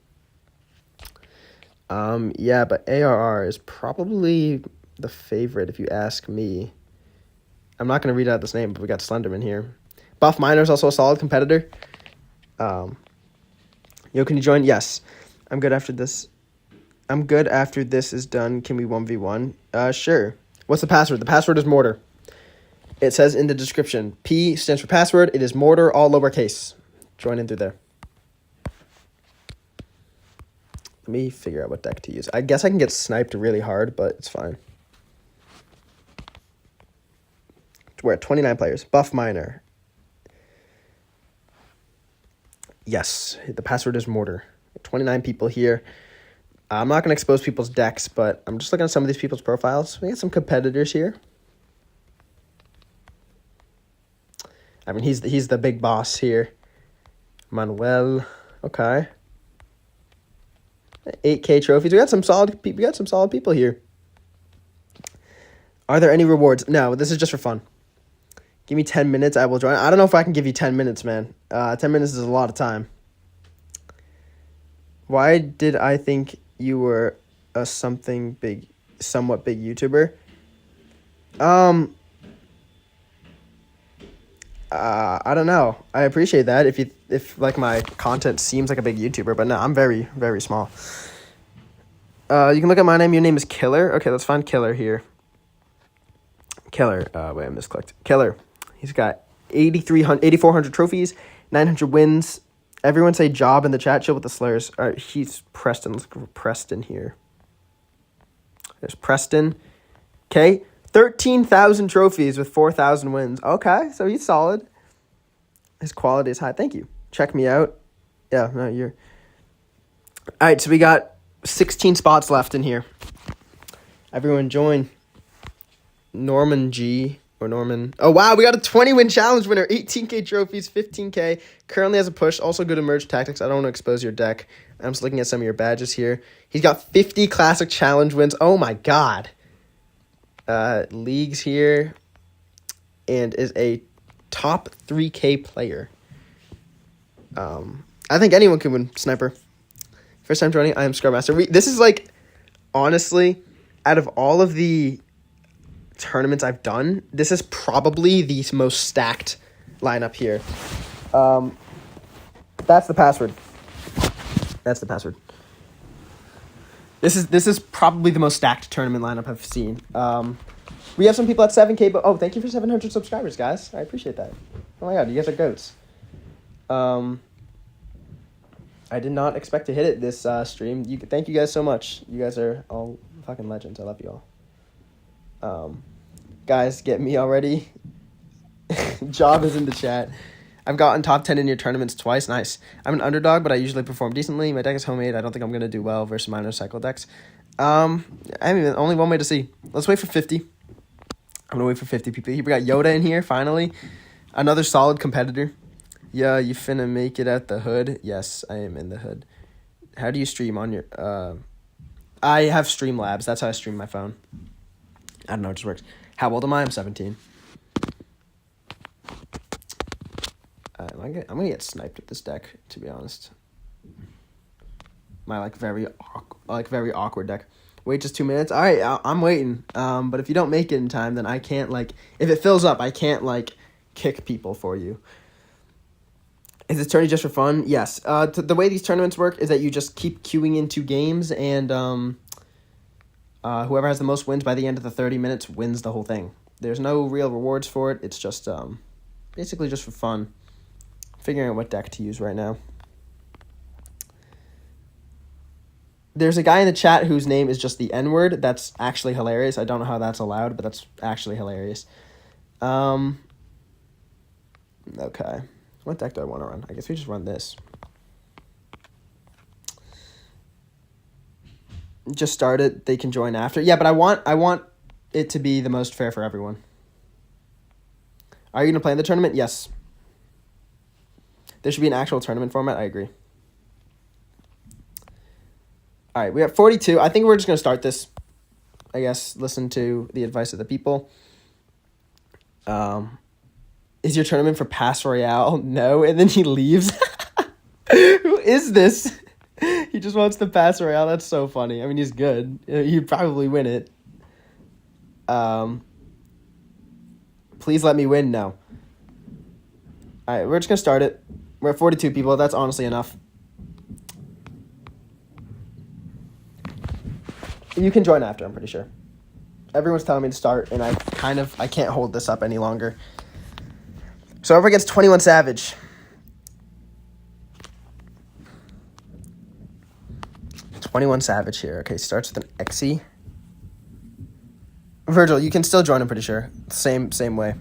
Yeah, but ARR is probably the favorite if you ask me. I'm not going to read out this name, but we got Slenderman here. Buff Miner is also a solid competitor. Yo, can you join? Yes. I'm good after this. I'm good after this is done. Can we 1v1? Sure. What's the password? The password is mortar. It says in the description. P stands for password. It is mortar, all lowercase. Join in through there. Let me figure out what deck to use. I guess I can get sniped really hard, but it's fine. We're at 29 players. Buff Miner. Yes, the password is mortar. 29 people here. I'm not going to expose people's decks, but I'm just looking at some of these people's profiles. We got some competitors here. I mean, he's the big boss here. Manuel. Okay. 8K trophies. We got some solid people here. Are there any rewards? No, this is just for fun. Give me 10 minutes, I will join. I don't know if I can give you 10 minutes, man. 10 minutes is a lot of time. Why did I think you were a somewhat big YouTuber? I don't know. I appreciate that if like my content seems like a big YouTuber, but no, I'm very, very small. You can look at my name. Your name is Killer. Okay, let's find Killer here. Killer. Wait, I misclicked. Killer. He's got 8,400 trophies, 900 wins. Everyone say job in the chat. Chill with the slurs. All right, he's Preston. Let's go for Preston here. There's Preston. Okay, 13,000 trophies with 4,000 wins. Okay, so he's solid. His quality is high. Thank you. Check me out. Yeah, no, you're... All right, so we got 16 spots left in here. Everyone join. Norman G... Or Norman. Oh, wow. We got a 20-win challenge winner. 18K trophies, 15K. Currently has a push. Also good emerge tactics. I don't want to expose your deck. I'm just looking at some of your badges here. He's got 50 classic challenge wins. Oh, my God. Leagues here. And is a top 3K player. I think anyone can win Sniper. First time joining. I am Scrub Master. This is like, honestly, out of all of the tournaments I've done, this is probably the most stacked lineup here. That's the password. This is probably the most stacked tournament lineup I've seen. We have some people at 7K, but thank you for 700 subscribers, guys. I appreciate that. Oh my God, you guys are goats. I did not expect to hit it this stream. Thank you guys so much. You guys are all fucking legends. I love you all. Guys, get me already. Job is in the chat. I've gotten top 10 in your tournaments twice. Nice. I'm an underdog, but I usually perform decently. My deck is homemade. I don't think I'm going to do well versus minor cycle decks. I mean, only one way to see. Let's wait for 50. I'm going to wait for 50 people. We got Yoda in here, finally. Another solid competitor. Yeah, you finna make it at the hood? Yes, I am in the hood. How do you stream on your... I have Streamlabs. That's how I stream my phone. I don't know, it just works. How old am I? I'm 17. I'm gonna get sniped with this deck, to be honest. My very awkward deck. Wait just 2 minutes. All right, I'm waiting. But if you don't make it in time, then I can't if it fills up, I can't kick people for you. Is this tourney just for fun? Yes. The way these tournaments work is that you just keep queuing into games, and whoever has the most wins by the end of the 30 minutes wins the whole thing. There's no real rewards for it. It's just basically just for fun. Figuring out what deck to use right now. There's a guy in the chat whose name is just the N-word. That's actually hilarious. I don't know how that's allowed, but that's actually hilarious. Okay. What deck do I want to run? I guess we just run this. Just start it. They can join after. Yeah, but I want it to be the most fair for everyone. Are you going to play in the tournament? Yes. There should be an actual tournament format. I agree. All right, we have 42. I think we're just going to start this. I guess listen to the advice of the people. Is your tournament for Pass Royale? No, and then he leaves. Who is this? He just wants to Pass Royale. That's so funny. I mean, he's good. He'd probably win it. Please let me win. No. All right, we're just going to start it. We're at 42 people. That's honestly enough. You can join after, I'm pretty sure. Everyone's telling me to start, and I can't hold this up any longer. So over against 21 Savage. 21 Savage here. Okay, starts with an Xe. Virgil, you can still join, I'm pretty sure. Same way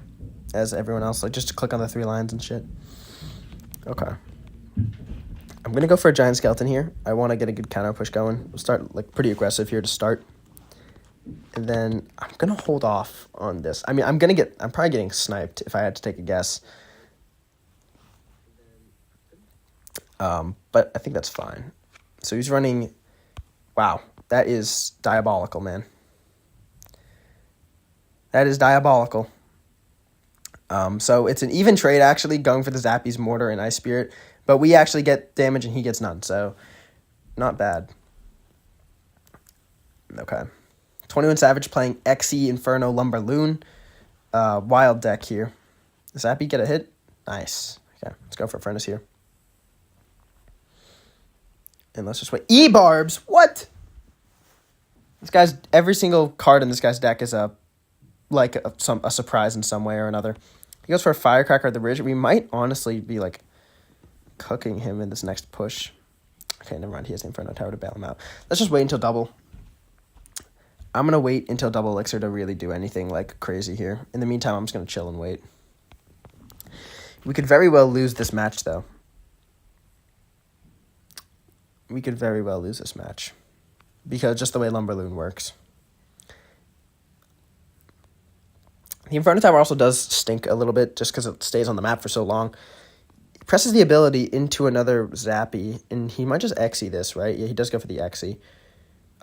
as everyone else. Just click on the 3 lines and shit. Okay. I'm going to go for a Giant Skeleton here. I want to get a good counter push going. We'll start pretty aggressive here to start. And then I'm going to hold off on this. I mean, I'm probably getting sniped if I had to take a guess. But I think that's fine. So he's running, wow, that is diabolical, man. That is diabolical. So it's an even trade, actually, going for the Zappies, Mortar, and Ice Spirit. But we actually get damage and he gets none, so not bad. Okay. 21 Savage playing Xe, Inferno, Lumberloon. Wild deck here. Does Zappy get a hit? Nice. Okay, let's go for Furnace here. And let's just wait. E-Barbs! What? Every single card in this guy's deck is a surprise in some way or another. He goes for a Firecracker at the bridge. We might honestly be cooking him in this next push. Okay, never mind. He has the Inferno Tower to bail him out. Let's just wait until double. I'm going to wait until double Elixir to really do anything crazy here. In the meantime, I'm just going to chill and wait. We could very well lose this match, though. We could very well lose this match. Because just the way Lumberloon works. The Inferno Tower also does stink a little bit just because it stays on the map for so long. He presses the ability into another Zappy, and he might just Xe this, right? Yeah, he does go for the Xe.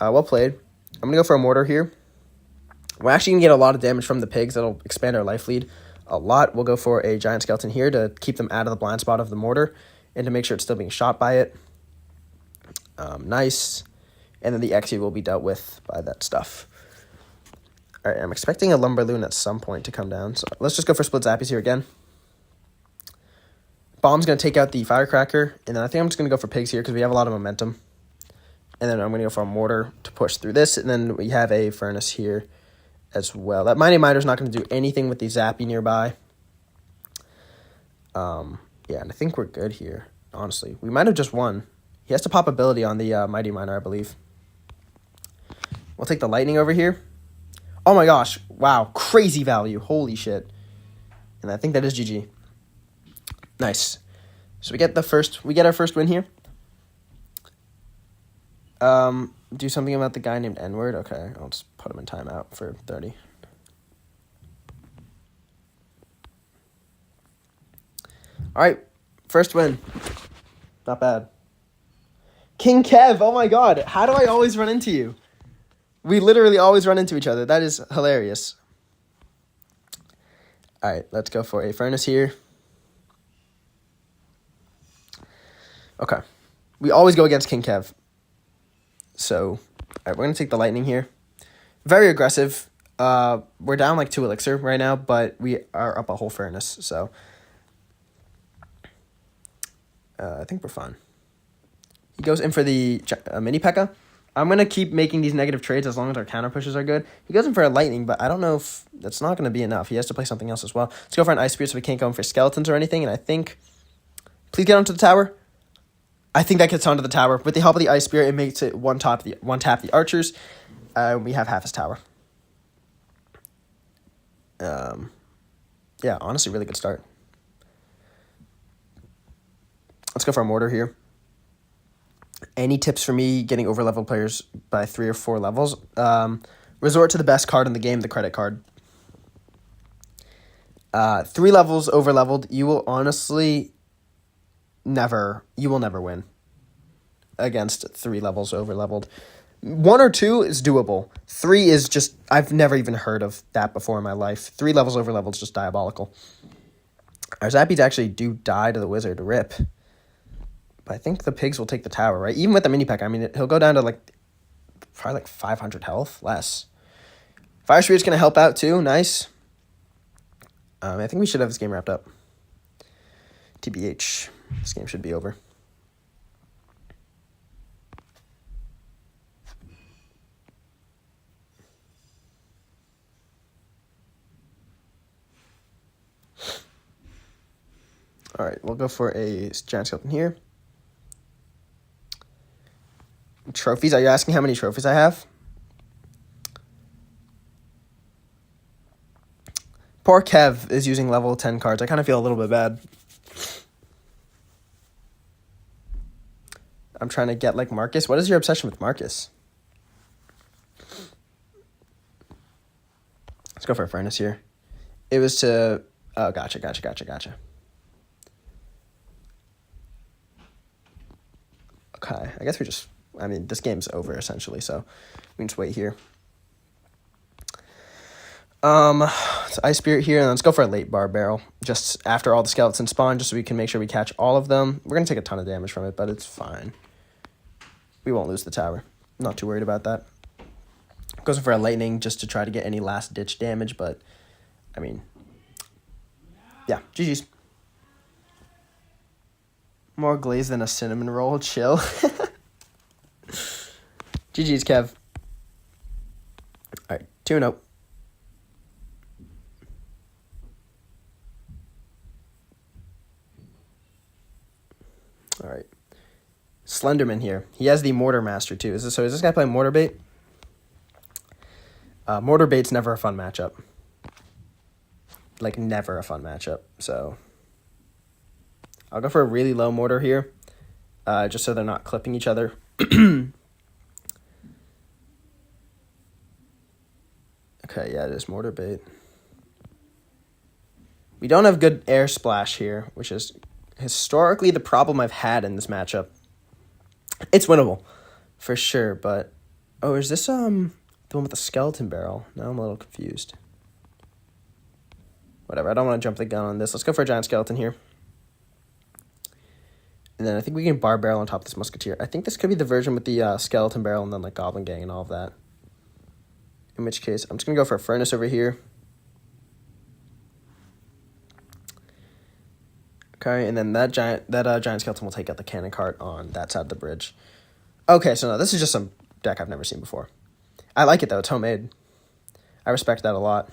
Well played. I'm going to go for a Mortar here. We're actually going to get a lot of damage from the pigs. That'll expand our life lead a lot. We'll go for a Giant Skeleton here to keep them out of the blind spot of the Mortar and to make sure it's still being shot by it. Nice. And then the Xe will be dealt with by that stuff. All right, I'm expecting a Lumberloon at some point to come down. So let's just go for Split Zappies here again. Bomb's going to take out the Firecracker. And then I think I'm just going to go for Pigs here because we have a lot of momentum. And then I'm going to go for a Mortar to push through this. And then we have a Furnace here as well. That Mighty Miner's not going to do anything with the Zappy nearby. Yeah, and I think we're good here, honestly. We might have just won. He has to pop ability on the Mighty Miner, I believe. We'll take the Lightning over here. Oh my gosh. Wow. Crazy value. Holy shit. And I think that is GG. Nice. So we get our first win here. Do something about the guy named N-word. Okay, I'll just put him in timeout for 30. All right, first win. Not bad. King Kev, oh my god, how do I always run into you? We literally always run into each other. That is hilarious. All right, let's go for a Furnace here. Okay. We always go against King Kev. So, all right, we're going to take the lightning here. Very aggressive. We're down like 2 elixir right now, but we are up a whole furnace, so I think we're fine. He goes in for the mini P.E.K.K.A. I'm going to keep making these negative trades as long as our counter pushes are good. He goes in for a lightning, but I don't know if that's not going to be enough. He has to play something else as well. Let's go for an ice spirit so we can't go in for skeletons or anything, and I think... Please get onto the tower. I think that gets onto the tower. With the help of the ice spirit, it makes it one tap the archers. We have half his tower. Yeah, honestly, really good start. Let's go for a mortar here. Any tips for me getting over-leveled players by 3 or 4 levels? Resort to the best card in the game, the credit card. 3 levels over-leveled, you will never win against 3 levels over-leveled. 1 or 2 is doable. 3 is just, I've never even heard of that before in my life. 3 levels over-leveled is just diabolical. Our Zappies actually do die to the wizard, rip. But I think the pigs will take the tower, right? Even with the mini P.E.K.K.A, I mean, he'll go down to probably 500 health, less. Fire Spirit's going to help out too, nice. I think we should have this game wrapped up. TBH, this game should be over. All right, we'll go for a giant skeleton here. Trophies, are you asking how many trophies I have? Poor Kev is using level 10 cards. I kind of feel a little bit bad. I'm trying to get like Marcus. What is your obsession with Marcus? Let's go for a furnace here. It was to... Oh, gotcha. Okay, I guess we just... I mean, this game's over, essentially, so we can just wait here. It's Ice Spirit here, and let's go for a late bar barrel, just after all the skeletons spawn, just so we can make sure we catch all of them. We're going to take a ton of damage from it, but it's fine. We won't lose the tower. Not too worried about that. Goes for a lightning just to try to get any last-ditch damage, but, I mean, yeah, GG's. More glaze than a cinnamon roll, chill. GG's, Kev. All right, 2-0. All right. Slenderman here. He has the Mortar Master, too. Is this guy playing Mortar Bait? Mortar Bait's never a fun matchup. Like, never a fun matchup. So, I'll go for a really low Mortar here. Just so they're not clipping each other. Okay, yeah, it is Mortar Bait. We don't have good Air Splash here, which is historically the problem I've had in this matchup. It's winnable, for sure, but... Oh, is this, the one with the skeleton barrel? Now I'm a little confused. Whatever, I don't want to jump the gun on this. Let's go for a giant skeleton here. And then I think we can bar barrel on top of this musketeer. I think this could be the version with the skeleton barrel and then, like, goblin gang and all of that. In which case, I'm just going to go for a furnace over here. Okay, and then that giant skeleton will take out the cannon cart on that side of the bridge. Okay, so no, this is just some deck I've never seen before. I like it, though. It's homemade. I respect that a lot.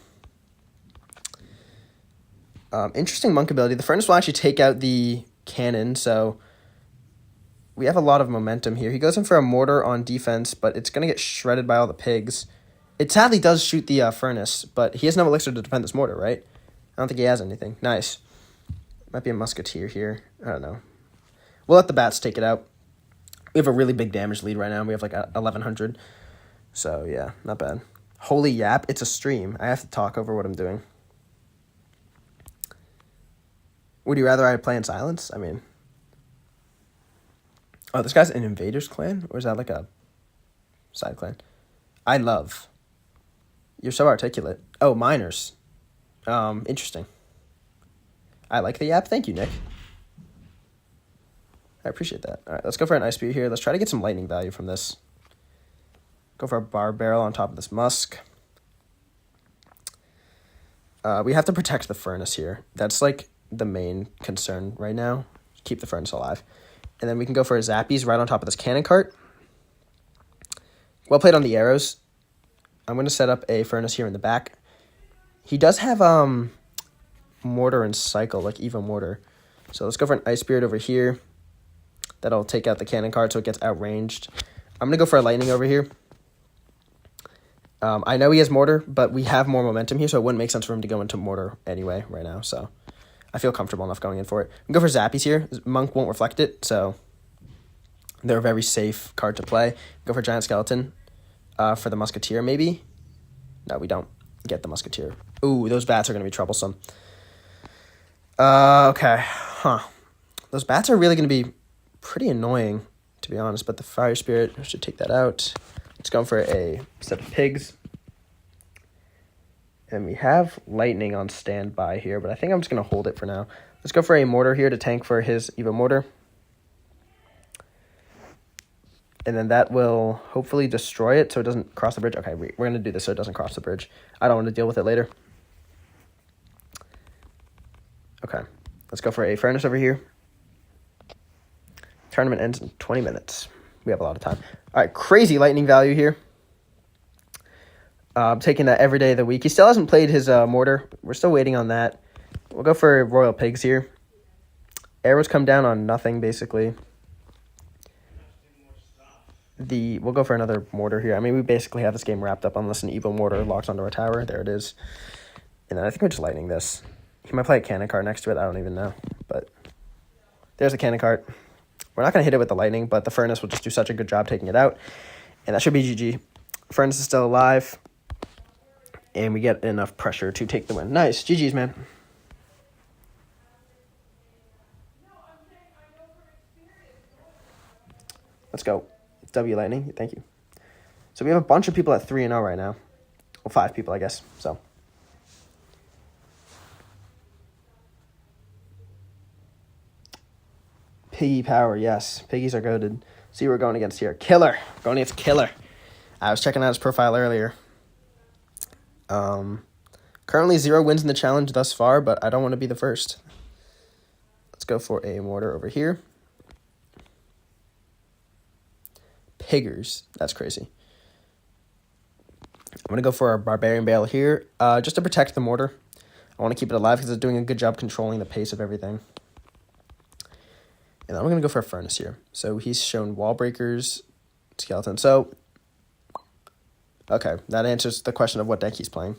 Interesting monk ability. The furnace will actually take out the cannon, so we have a lot of momentum here. He goes in for a mortar on defense, but it's going to get shredded by all the pigs. It sadly does shoot the furnace, but he has no elixir to defend this mortar, right? I don't think he has anything. Nice. Might be a musketeer here. I don't know. We'll let the bats take it out. We have a really big damage lead right now. We have like 1,100. So, yeah, not bad. Holy yap, it's a stream. I have to talk over what I'm doing. Would you rather I play in silence? I mean... Oh, this guy's an Invaders clan? Or is that like a side clan? I love... You're so articulate. Oh, miners. Interesting. I like the app. Thank you, Nick. I appreciate that. All right, let's go for an Ice Spear here. Let's try to get some lightning value from this. Go for a Barb Barrel on top of this Musk. We have to protect the Furnace here. That's like the main concern right now. Keep the Furnace alive. And then we can go for a Zappies right on top of this Cannon Cart. Well played on the arrows. I'm going to set up a Furnace here in the back. He does have Mortar and Cycle, like Evo Mortar. So let's go for an Ice Spirit over here. That'll take out the Cannon Cart so it gets outranged. I'm going to go for a Lightning over here. I know he has Mortar, but we have more momentum here, so it wouldn't make sense for him to go into Mortar anyway right now. So I feel comfortable enough going in for it. We can go for Zappies here. Monk won't reflect it, so they're a very safe card to play. Go for Giant Skeleton for the Musketeer, maybe. No, we don't get the Musketeer. Ooh, those bats are going to be troublesome. Okay. Those bats are really going to be pretty annoying, to be honest, but the Fire Spirit should take that out. Let's go for a set of pigs. And we have Lightning on standby here, but I think I'm just going to hold it for now. Let's go for a Mortar here to tank for his Evo Mortar. And then that will hopefully destroy it so it doesn't cross the bridge. Okay, we're going to do this so it doesn't cross the bridge. I don't want to deal with it later. Okay, let's go for a Furnace over here. Tournament ends in 20 minutes. We have a lot of time. All right, crazy lightning value here. Taking that every day of the week. He still hasn't played his Mortar. We're still waiting on that. We'll go for Royal Pigs here. Arrows come down on nothing, basically. We'll go for another Mortar here. I mean, we basically have this game wrapped up unless an Evo Mortar locks onto our tower. There it is. And then I think we're just lightning this. He might play a Cannon Cart next to it. I don't even know. But there's a Cannon Cart. We're not going to hit it with the lightning, but the Furnace will just do such a good job taking it out. And that should be GG. Furnace is still alive. And we get enough pressure to take the win. Nice. GG's, man. Let's go. W Lightning. Thank you. So we have a bunch of people at 3-0 right now. Well, 5 people, I guess. So. Piggy power, yes. Piggies are goated. See, we're going against here. Killer. Going against Killer. I was checking out his profile earlier. Currently 0 wins in the challenge thus far, but I don't want to be the first. Let's go for a Mortar over here. Piggers. That's crazy. I'm going to go for our Barbarian Bale here, just to protect the Mortar. I want to keep it alive because it's doing a good job controlling the pace of everything. And I'm going to go for a Furnace here. So he's shown Wall Breakers, Skeleton. So, okay, that answers the question of what deck he's playing.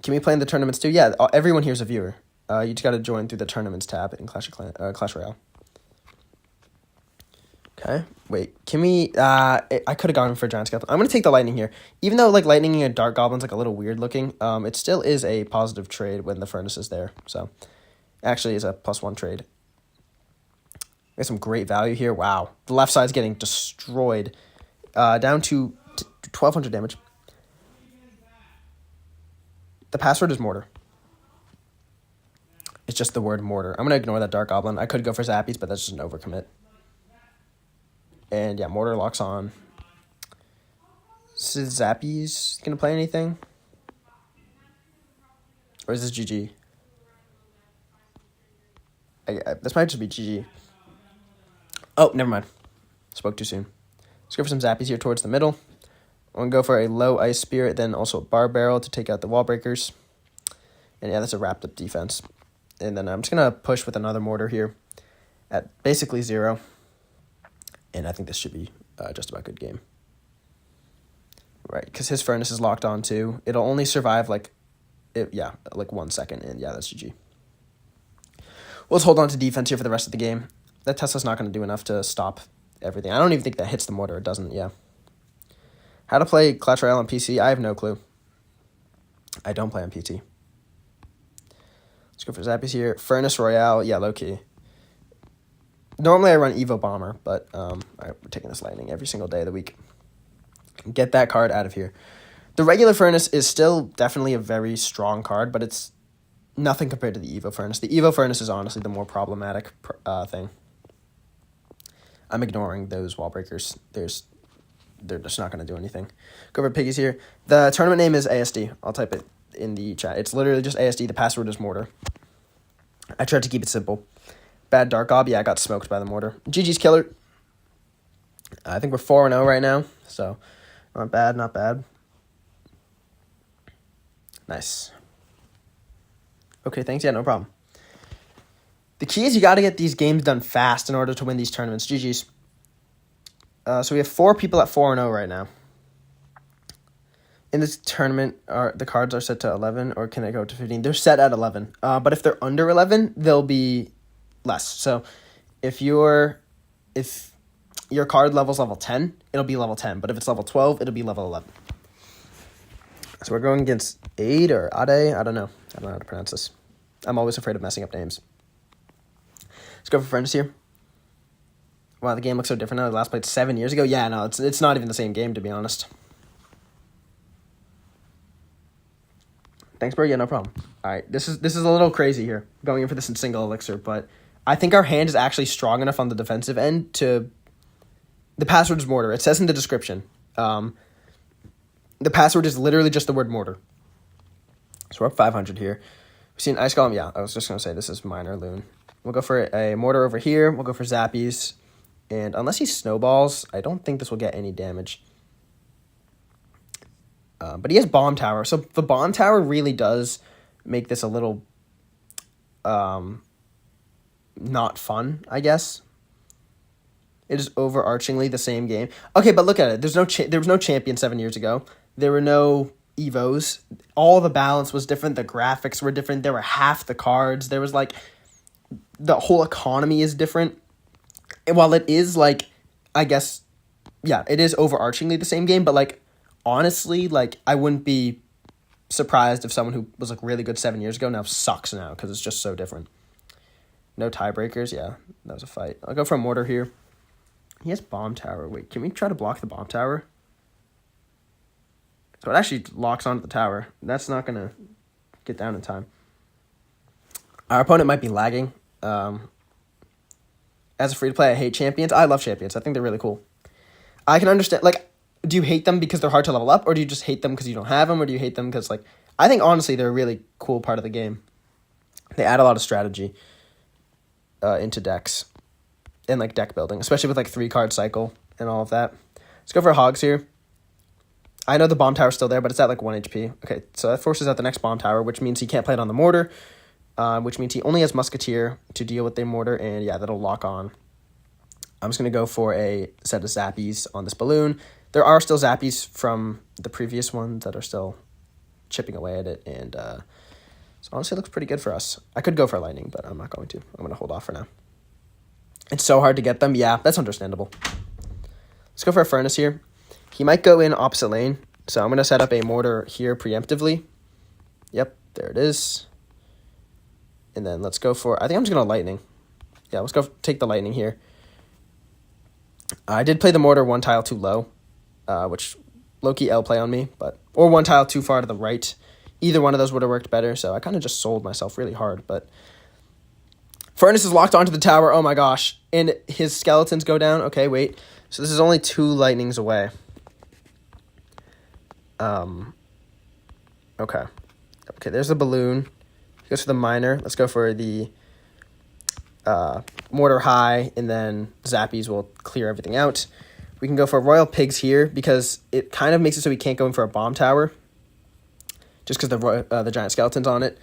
Can we play in the tournaments too? Yeah, everyone here is a viewer. You just got to join through the tournaments tab in Clash Royale. Okay, wait, can we, I could have gone for Giant Skeleton. I'm going to take the Lightning here. Even though, like, Lightning and Dark Goblin's, like, a little weird looking, it still is a positive trade when the Furnace is there. So, actually is a +1 trade. We have some great value here. Wow, the left side's getting destroyed. Down to 1,200 damage. The password is Mortar. It's just the word Mortar. I'm going to ignore that Dark Goblin. I could go for Zappies, but that's just an overcommit. And yeah, Mortar locks on. So is Zappies going to play anything? Or is this GG? This might just be GG. Oh, never mind. Spoke too soon. Let's go for some Zappies here towards the middle. I'm going to go for a low Ice Spirit, then also a Barb Barrel to take out the Wall Breakers. And yeah, that's a wrapped up defense. And then I'm just going to push with another Mortar here at basically 0. And I think this should be just about a good game. Right, because his Furnace is locked on too. It'll only survive like 1 second. And yeah, that's GG. Let's hold on to defense here for the rest of the game. That Tesla's not going to do enough to stop everything. I don't even think that hits the Mortar. It doesn't, yeah. How to play Clash Royale on PC? I have no clue. I don't play on PT. Let's go for Zappies here. Furnace Royale, yeah, low-key. Normally I run Evo Bomber, but we're taking this Lightning every single day of the week. Get that card out of here. The regular Furnace is still definitely a very strong card, but it's Nothing compared to the Evo Furnace. The Evo Furnace is honestly the more problematic thing. I'm ignoring those wall breakers. They're just not going to do anything. Go over Piggies here. The tournament name is ASD. I'll type it in the chat. It's literally just ASD. The password is mortar. I tried to keep it simple. Bad Dark Gob. Yeah, I got smoked by the mortar. GG's killer. I think we're 4-0 right now. So, not bad, not bad. Nice. Okay, thanks. Yeah, no problem. The key is you got to get these games done fast in order to win these tournaments. GG's. So we have 4 people at 4-0 right now. In this tournament, the cards are set to 11, or can it go to 15? They're set at 11. But if they're under 11, they'll be less. So if your card level's level 10, it'll be level 10. But if it's level 12, it'll be level 11. So we're going against Ade or Ade. I don't know how to pronounce this. I'm always afraid of messing up names. Let's go for friends here. Wow, the game looks so different now. The last played 7 years ago. Yeah, no, it's not even the same game, to be honest. Thanks, bro. Yeah, no problem. All right, this is a little crazy here, going in for this in single elixir, but I think our hand is actually strong enough on the defensive end to... The password is mortar. It says in the description. The password is literally just the word mortar. So we're up 500 here. We've seen Ice Golem. Yeah, I was just going to say this is minor loon. We'll go for a mortar over here. We'll go for Zappies. And unless he snowballs, I don't think this will get any damage. But he has Bomb Tower. So the Bomb Tower really does make this a little not fun, I guess. It is overarchingly the same game. Okay, but look at it. There was no champion 7 years ago. There were no Evos. All the balance was different. The graphics were different. There were half the cards. There was like... The whole economy is different. And while it is like... I guess... Yeah, it is overarchingly the same game, but like... Honestly, like, I wouldn't be surprised if someone who was, like, really good 7 years ago now sucks now, because it's just so different. No tiebreakers, yeah, that was a fight. I'll go for a mortar here. He has Bomb Tower. Wait, can we try to block the Bomb Tower? So it actually locks onto the tower. That's not going to get down in time. Our opponent might be lagging. As a free-to-play, I hate champions. I love champions. I think they're really cool. I can understand, like... Do you hate them because they're hard to level up, or do you just hate them because you don't have them, or do you hate them because, like... I think, honestly, they're a really cool part of the game. They add a lot of strategy into decks and, like, deck building, especially with, like, 3-card cycle and all of that. Let's go for Hogs here. I know the Bomb Tower's still there, but it's at, like, 1 HP. Okay, so that forces out the next Bomb Tower, which means he can't play it on the Mortar, which means he only has Musketeer to deal with the Mortar, and, yeah, that'll lock on. I'm just going to go for a set of Zappies on this balloon. There are still Zappies from the previous ones that are still chipping away at it, and so honestly it looks pretty good for us. I could go for Lightning, but I'm not going to. I'm going to hold off for now. It's so hard to get them. Yeah, that's understandable. Let's go for a Furnace here. He might go in opposite lane, so I'm going to set up a Mortar here preemptively. Yep, there it is. And then let's go for... I think I'm just going to Lightning. Yeah, let's go take the Lightning here. I did play the Mortar 1 tile too low. Which low-key L play on me, or 1 tile too far to the right. Either one of those would have worked better, so I kind of just sold myself really hard, but Furnace is locked onto the tower, oh my gosh, and his skeletons go down. Okay, wait, so this is only 2 lightnings away. Okay, there's the balloon. He goes for the miner. Let's go for the Mortar high, and then Zappies will clear everything out. We can go for Royal Pigs here because it kind of makes it so we can't go in for a Bomb Tower just because the Giant Skeleton's on it.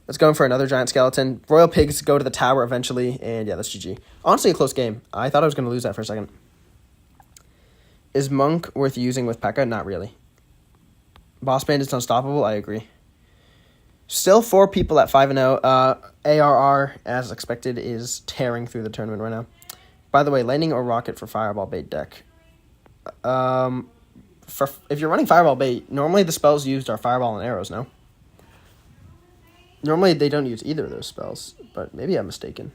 Let's go in for another Giant Skeleton. Royal Pigs go to the tower eventually, and yeah, that's GG. Honestly, a close game. I thought I was going to lose that for a second. Is Monk worth using with P.E.K.K.A? Not really. Boss Bandit's unstoppable? I agree. Still 4 people at 5-0. ARR, as expected, is tearing through the tournament right now. By the way, Lightning or Rocket for Fireball Bait deck. If you're running Fireball Bait, normally the spells used are Fireball and Arrows, no? Normally they don't use either of those spells, but maybe I'm mistaken.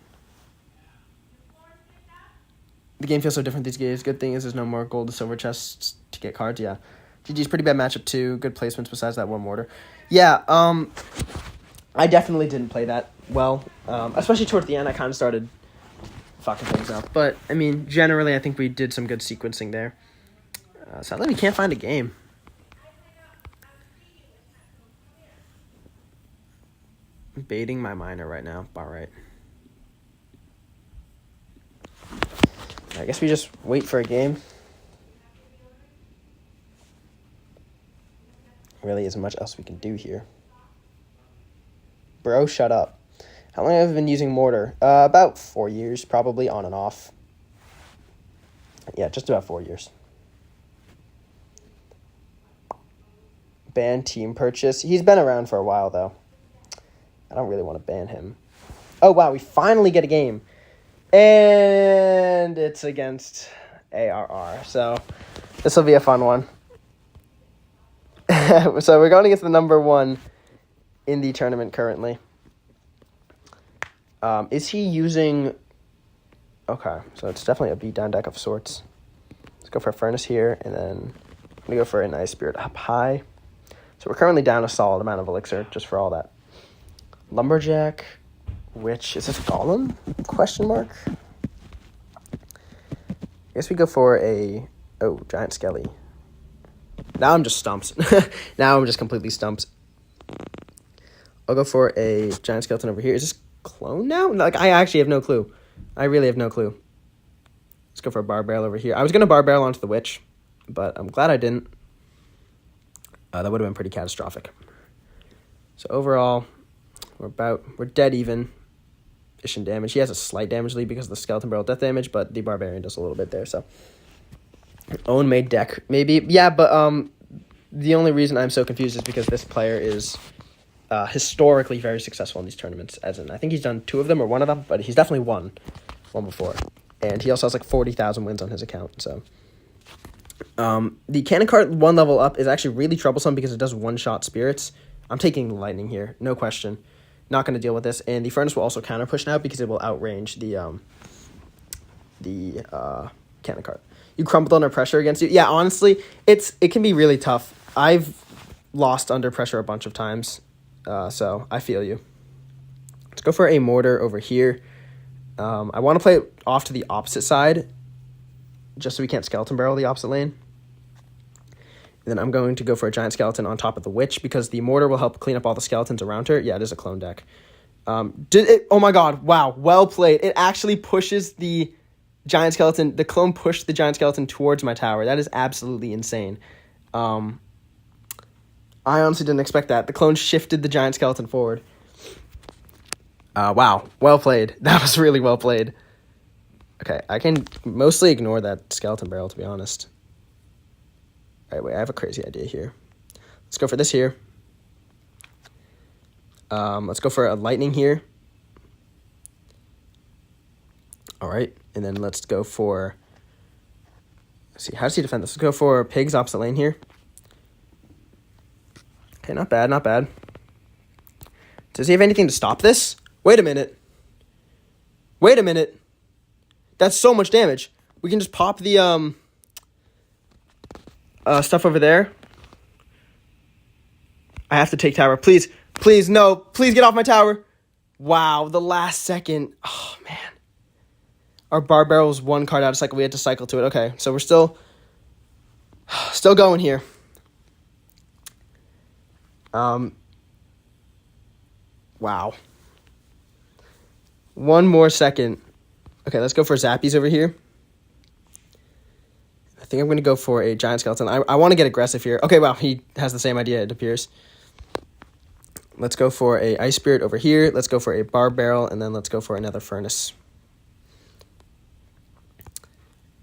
The game feels so different these days. Good thing is there's no more gold to silver chests to get cards, yeah. GG's pretty bad matchup too. Good placements besides that 1 mortar. Yeah, I definitely didn't play that well, especially towards the end. I kind of started fucking things up. But, I mean, generally, I think we did some good sequencing there. Sadly, we can't find a game. I'm baiting my minor right now. All right. I guess we just wait for a game. Really isn't much else we can do here. Bro, shut up. How long have I been using mortar? About 4 years, probably, on and off. Yeah, just about 4 years. Ban team purchase. He's been around for a while, though. I don't really want to ban him. Oh, wow, we finally get a game. And it's against ARR. So this will be a fun one. So we're going against the number 1 in the tournament currently. Is he using... Okay, so it's definitely a beatdown deck of sorts. Let's go for a Furnace here, and then I'm going to go for an Ice Spirit up high. So we're currently down a solid amount of Elixir, just for all that. Lumberjack, which... Is this a Golem? Question mark? I guess we go for a... Oh, Giant Skelly. Now I'm just stumps. Now I'm just completely stumps. I'll go for a Giant Skeleton over here. Is this clone now? Like, I actually have no clue. I really have no clue. Let's go for a Bar Barrel over here. I was going to Bar Barrel onto the Witch, but I'm glad I didn't. That would have been pretty catastrophic. So overall, we're dead even-ish in damage. He has a slight damage lead because of the Skeleton Barrel death damage, but the Barbarian does a little bit there, so... Own made deck, maybe. Yeah, but the only reason I'm so confused is because this player is historically very successful in these tournaments. As in, I think he's done 2 of them or 1 of them, but he's definitely won one before. And he also has like 40,000 wins on his account. So the cannon cart 1 level up is actually really troublesome because it does 1-shot spirits. I'm taking lightning here, no question. Not going to deal with this. And the furnace will also counter push now because it will outrange the cannon cart. You crumbled under pressure against you. Yeah, honestly, it can be really tough. I've lost under pressure a bunch of times, so I feel you. Let's go for a mortar over here. I want to play it off to the opposite side, just so we can't skeleton barrel the opposite lane. And then I'm going to go for a giant skeleton on top of the witch, because the mortar will help clean up all the skeletons around her. Yeah, it is a clone deck. Oh my god, wow, well played. It actually pushes the... giant skeleton, the clone pushed the giant skeleton towards my tower. That is absolutely insane. I honestly didn't expect that. The clone shifted the giant skeleton forward. Wow, well played. That was really well played. Okay, I can mostly ignore that skeleton barrel, to be honest. All right, wait, I have a crazy idea here. Let's go for this here. Let's go for a lightning here. All right, and then let's go for... Let's see, how does he defend this? Let's go for pigs opposite lane here. Okay, not bad, not bad. Does he have anything to stop this? Wait a minute. Wait a minute. That's so much damage. We can just pop the stuff over there. I have to take tower. Please, please, no. Please get off my tower. Wow, the last second. Oh, man. Our bar barrel was 1 card out of cycle. We had to cycle to it. Okay, so we're still going here. Wow. 1 more second. Okay, let's go for Zappies over here. I think I'm going to go for a giant skeleton. I want to get aggressive here. Okay, wow, he has the same idea, it appears. Let's go for a Ice Spirit over here. Let's go for a Bar Barrel, and then let's go for another Furnace.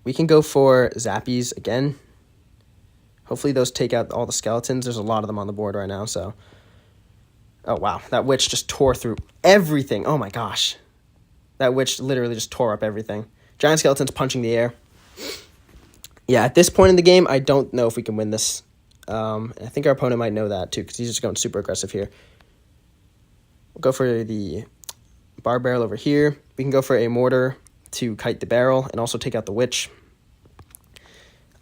We can go for Zappies again. Hopefully those take out all the skeletons. There's a lot of them on the board right now, so... Oh, wow. That witch just tore through everything. Oh, my gosh. That witch literally just tore up everything. Giant skeleton's punching the air. Yeah, at this point in the game, I don't know if we can win this. I think our opponent might know that, too, because he's just going super aggressive here. We'll go for the Bar Barrel over here. We can go for a Mortar to kite the barrel and also take out the witch.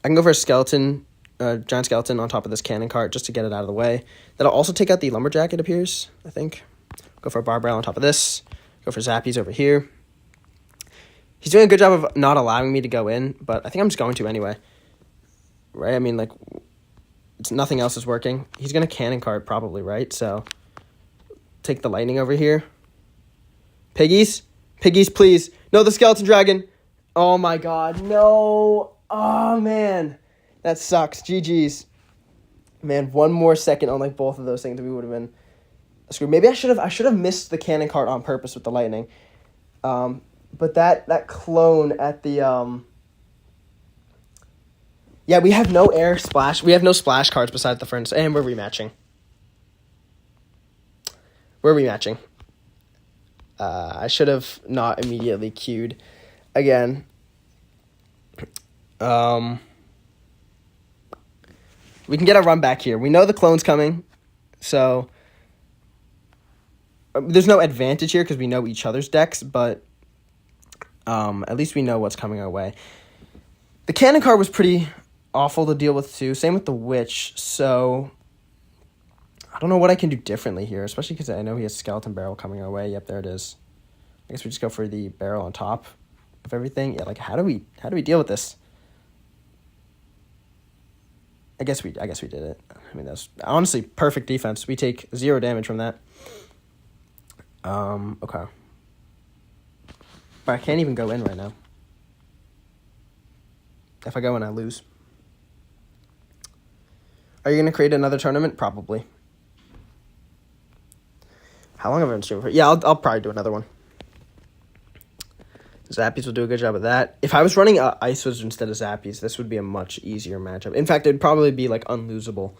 I can go for a skeleton, giant skeleton on top of this cannon cart just to get it out of the way. That'll also take out the lumberjack, it appears, I think. Go for a Barbell on top of this. Go for Zappies over here. He's doing a good job of not allowing me to go in, but I think I'm just going to anyway. Right? I mean, like, nothing else is working. He's going to Cannon Cart probably, right? So, take the Lightning over here. Piggies? Piggies, please. No, the Skeleton Dragon. Oh, my God. No. Oh, man. That sucks. GG's. Man, one more second on, like, both of those things, we would have been screwed. Maybe I should have missed the Cannon Cart on purpose with the Lightning. But that clone at the... Yeah, we have no air splash. We have no splash cards besides the Furnace. And we're rematching. I should have not immediately queued again. We can get a run back here. We know the clone's coming. So there's no advantage here because we know each other's decks. But at least we know what's coming our way. The Cannon card was pretty awful to deal with too. Same with the Witch. So I don't know what I can do differently here, especially because I know he has Skeleton Barrel coming our way. Yep, there it is. I guess we just go for the barrel on top of everything. Yeah, like how do we deal with this? I guess we did it. I mean, that's honestly perfect defense. We take 0 damage from that. Okay. But I can't even go in right now. If I go in, I lose. Are you going to create another tournament? Probably. How long have I been streaming for? Yeah, I'll probably do another one. Zappies will do a good job of that. If I was running Ice Wizard instead of Zappies, this would be a much easier matchup. In fact, it'd probably be, like, unlosable.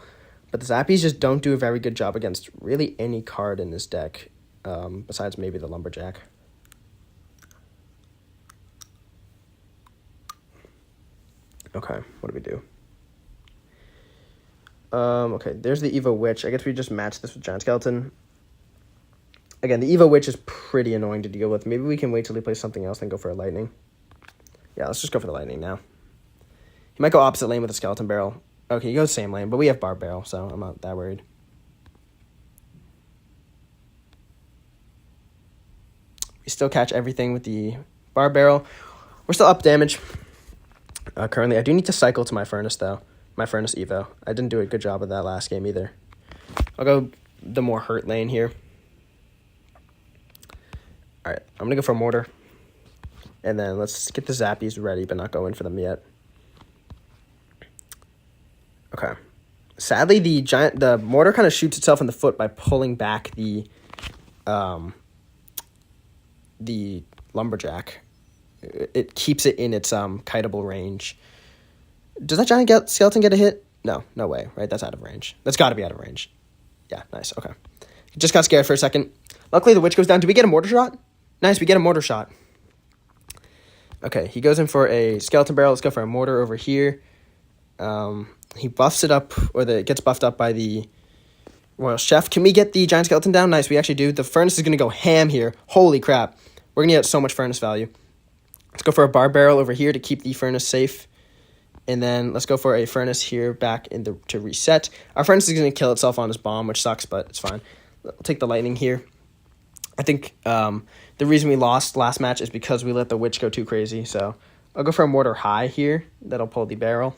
But the Zappies just don't do a very good job against really any card in this deck, besides maybe the Lumberjack. Okay, what do we do? Okay, there's the Evo Witch. I guess we just match this with Giant Skeleton. Again, the Evo Witch is pretty annoying to deal with. Maybe we can wait till he plays something else and go for a Lightning. Yeah, let's just go for the Lightning now. He might go opposite lane with a Skeleton Barrel. Okay, he goes same lane, but we have Barb Barrel, so I'm not that worried. We still catch everything with the Barb Barrel. We're still up damage. Currently, I do need to cycle to my Furnace, though. My Furnace Evo. I didn't do a good job of that last game, either. I'll go the more hurt lane here. Alright, I'm going to go for a Mortar. And then let's get the Zappies ready, but not go in for them yet. Okay. Sadly, the Mortar kind of shoots itself in the foot by pulling back the Lumberjack. It keeps it in its kiteable range. Does that Giant Skeleton get a hit? No way, right? That's out of range. That's got to be out of range. Yeah, nice, okay. Just got scared for a second. Luckily, the Witch goes down. Do we get a Mortar Shot? Nice, we get a Mortar Shot. Okay, he goes in for a Skeleton Barrel. Let's go for a Mortar over here. He buffs it up, or it gets buffed up by the Royal Chef. Can we get the Giant Skeleton down? Nice, we actually do. The Furnace is going to go ham here. Holy crap. We're going to get so much Furnace value. Let's go for a Barb Barrel over here to keep the Furnace safe. And then let's go for a Furnace here back to reset. Our Furnace is going to kill itself on his bomb, which sucks, but it's fine. We'll take the Lightning here. I think the reason we lost last match is because we let the Witch go too crazy. So I'll go for a Mortar High here. That'll pull the barrel.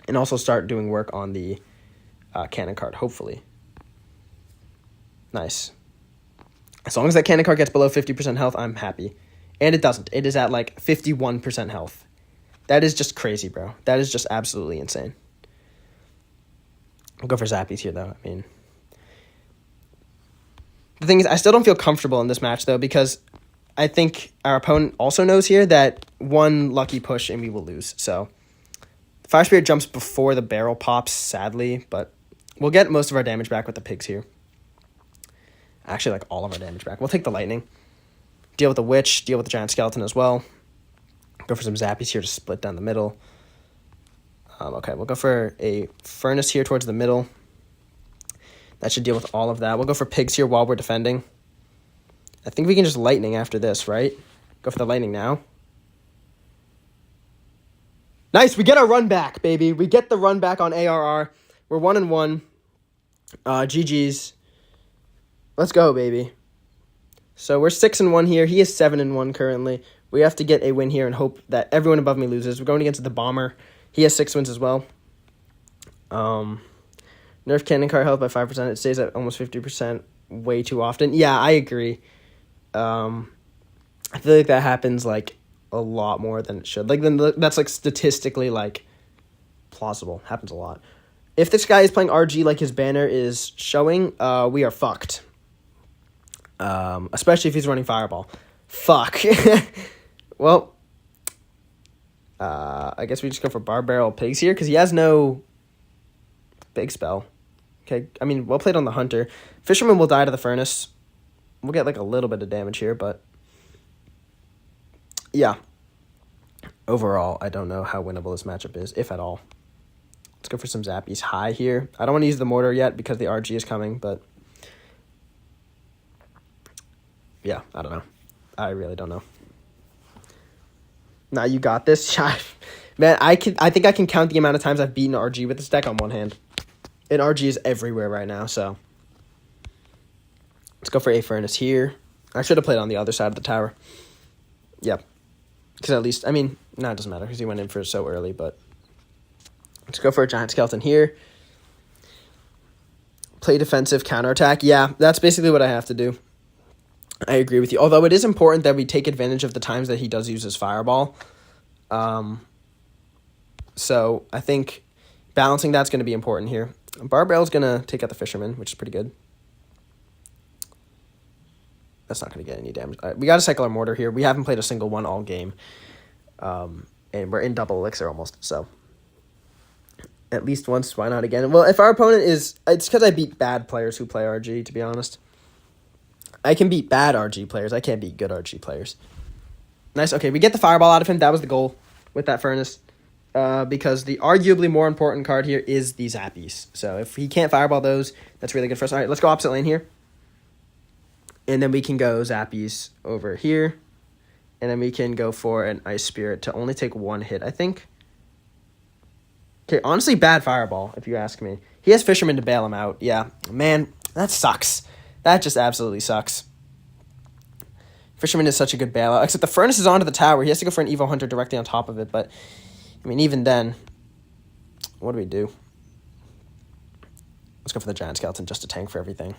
And also start doing work on the Cannon card, hopefully. Nice. As long as that Cannon card gets below 50% health, I'm happy. And it doesn't. It is at like 51% health. That is just crazy, bro. That is just absolutely insane. I'll go for Zappies here, though. I mean, the thing is, I still don't feel comfortable in this match, though, because I think our opponent also knows here that one lucky push and we will lose. So, Fire Spirit jumps before the barrel pops, sadly, but we'll get most of our damage back with the pigs here. Actually, like all of our damage back. We'll take the Lightning. Deal with the Witch, deal with the Giant Skeleton as well. Go for some Zappies here to split down the middle. Okay, we'll go for a Furnace here towards the middle. That should deal with all of that. We'll go for Pigs here while we're defending. I think we can just Lightning after this, right? Go for the Lightning now. Nice, we get our run back, baby. We get the run back on ARR. We're 1-1. GG's. Let's go, baby. So we're 6-1 here. He is 7-1 currently. We have to get a win here and hope that everyone above me loses. We're going against the Bomber. He has 6 wins as well. Nerf cannon card health by 5%. It stays at almost 50% way too often. Yeah, I agree. I feel like that happens like a lot more than it should. Like then that's like statistically like plausible. Happens a lot. If this guy is playing RG like his banner is showing, we are fucked. Especially if he's running Fireball. Fuck. Well, I guess we just go for Barbarrel Pigs here because he has no big spell. Okay, I mean, well played on the Hunter. Fisherman will die to the Furnace. We'll get like a little bit of damage here, but yeah. Overall, I don't know how winnable this matchup is, if at all. Let's go for some Zappies high here. I don't want to use the Mortar yet because the RG is coming, but yeah, I don't know. I really don't know. Nah, you got this. Man, I think I can count the amount of times I've beaten RG with this deck on one hand. And RG is everywhere right now, so let's go for a Furnace here. I should have played on the other side of the tower. Yep. Because at least, I mean, no, it doesn't matter because he went in for it so early, but let's go for a Giant Skeleton here. Play defensive, counterattack. Yeah, that's basically what I have to do. I agree with you. Although it is important that we take advantage of the times that he does use his Fireball. So I think balancing that's going to be important here. Barbarrel's going to take out the Fisherman, which is pretty good. That's not going to get any damage. We got to cycle our Mortar here. We haven't played a single one all game. And we're in double elixir almost, so at least once, why not again? Well, if our opponent is... It's because I beat bad players who play RG, to be honest. I can beat bad RG players. I can't beat good RG players. Nice. Okay, we get the Fireball out of him. That was the goal with that Furnace. Because the arguably more important card here is the Zappies. So if he can't Fireball those, that's really good for us. All right, let's go opposite lane here. And then we can go Zappies over here. And then we can go for an Ice Spirit to only take one hit, I think. Okay, honestly, bad Fireball, if you ask me. He has Fisherman to bail him out. Yeah, man, that sucks. That just absolutely sucks. Fisherman is such a good bailout. Except the Furnace is onto the tower. He has to go for an Evo Hunter directly on top of it. But, I mean, even then, what do we do? Let's go for the Giant Skeleton just to tank for everything.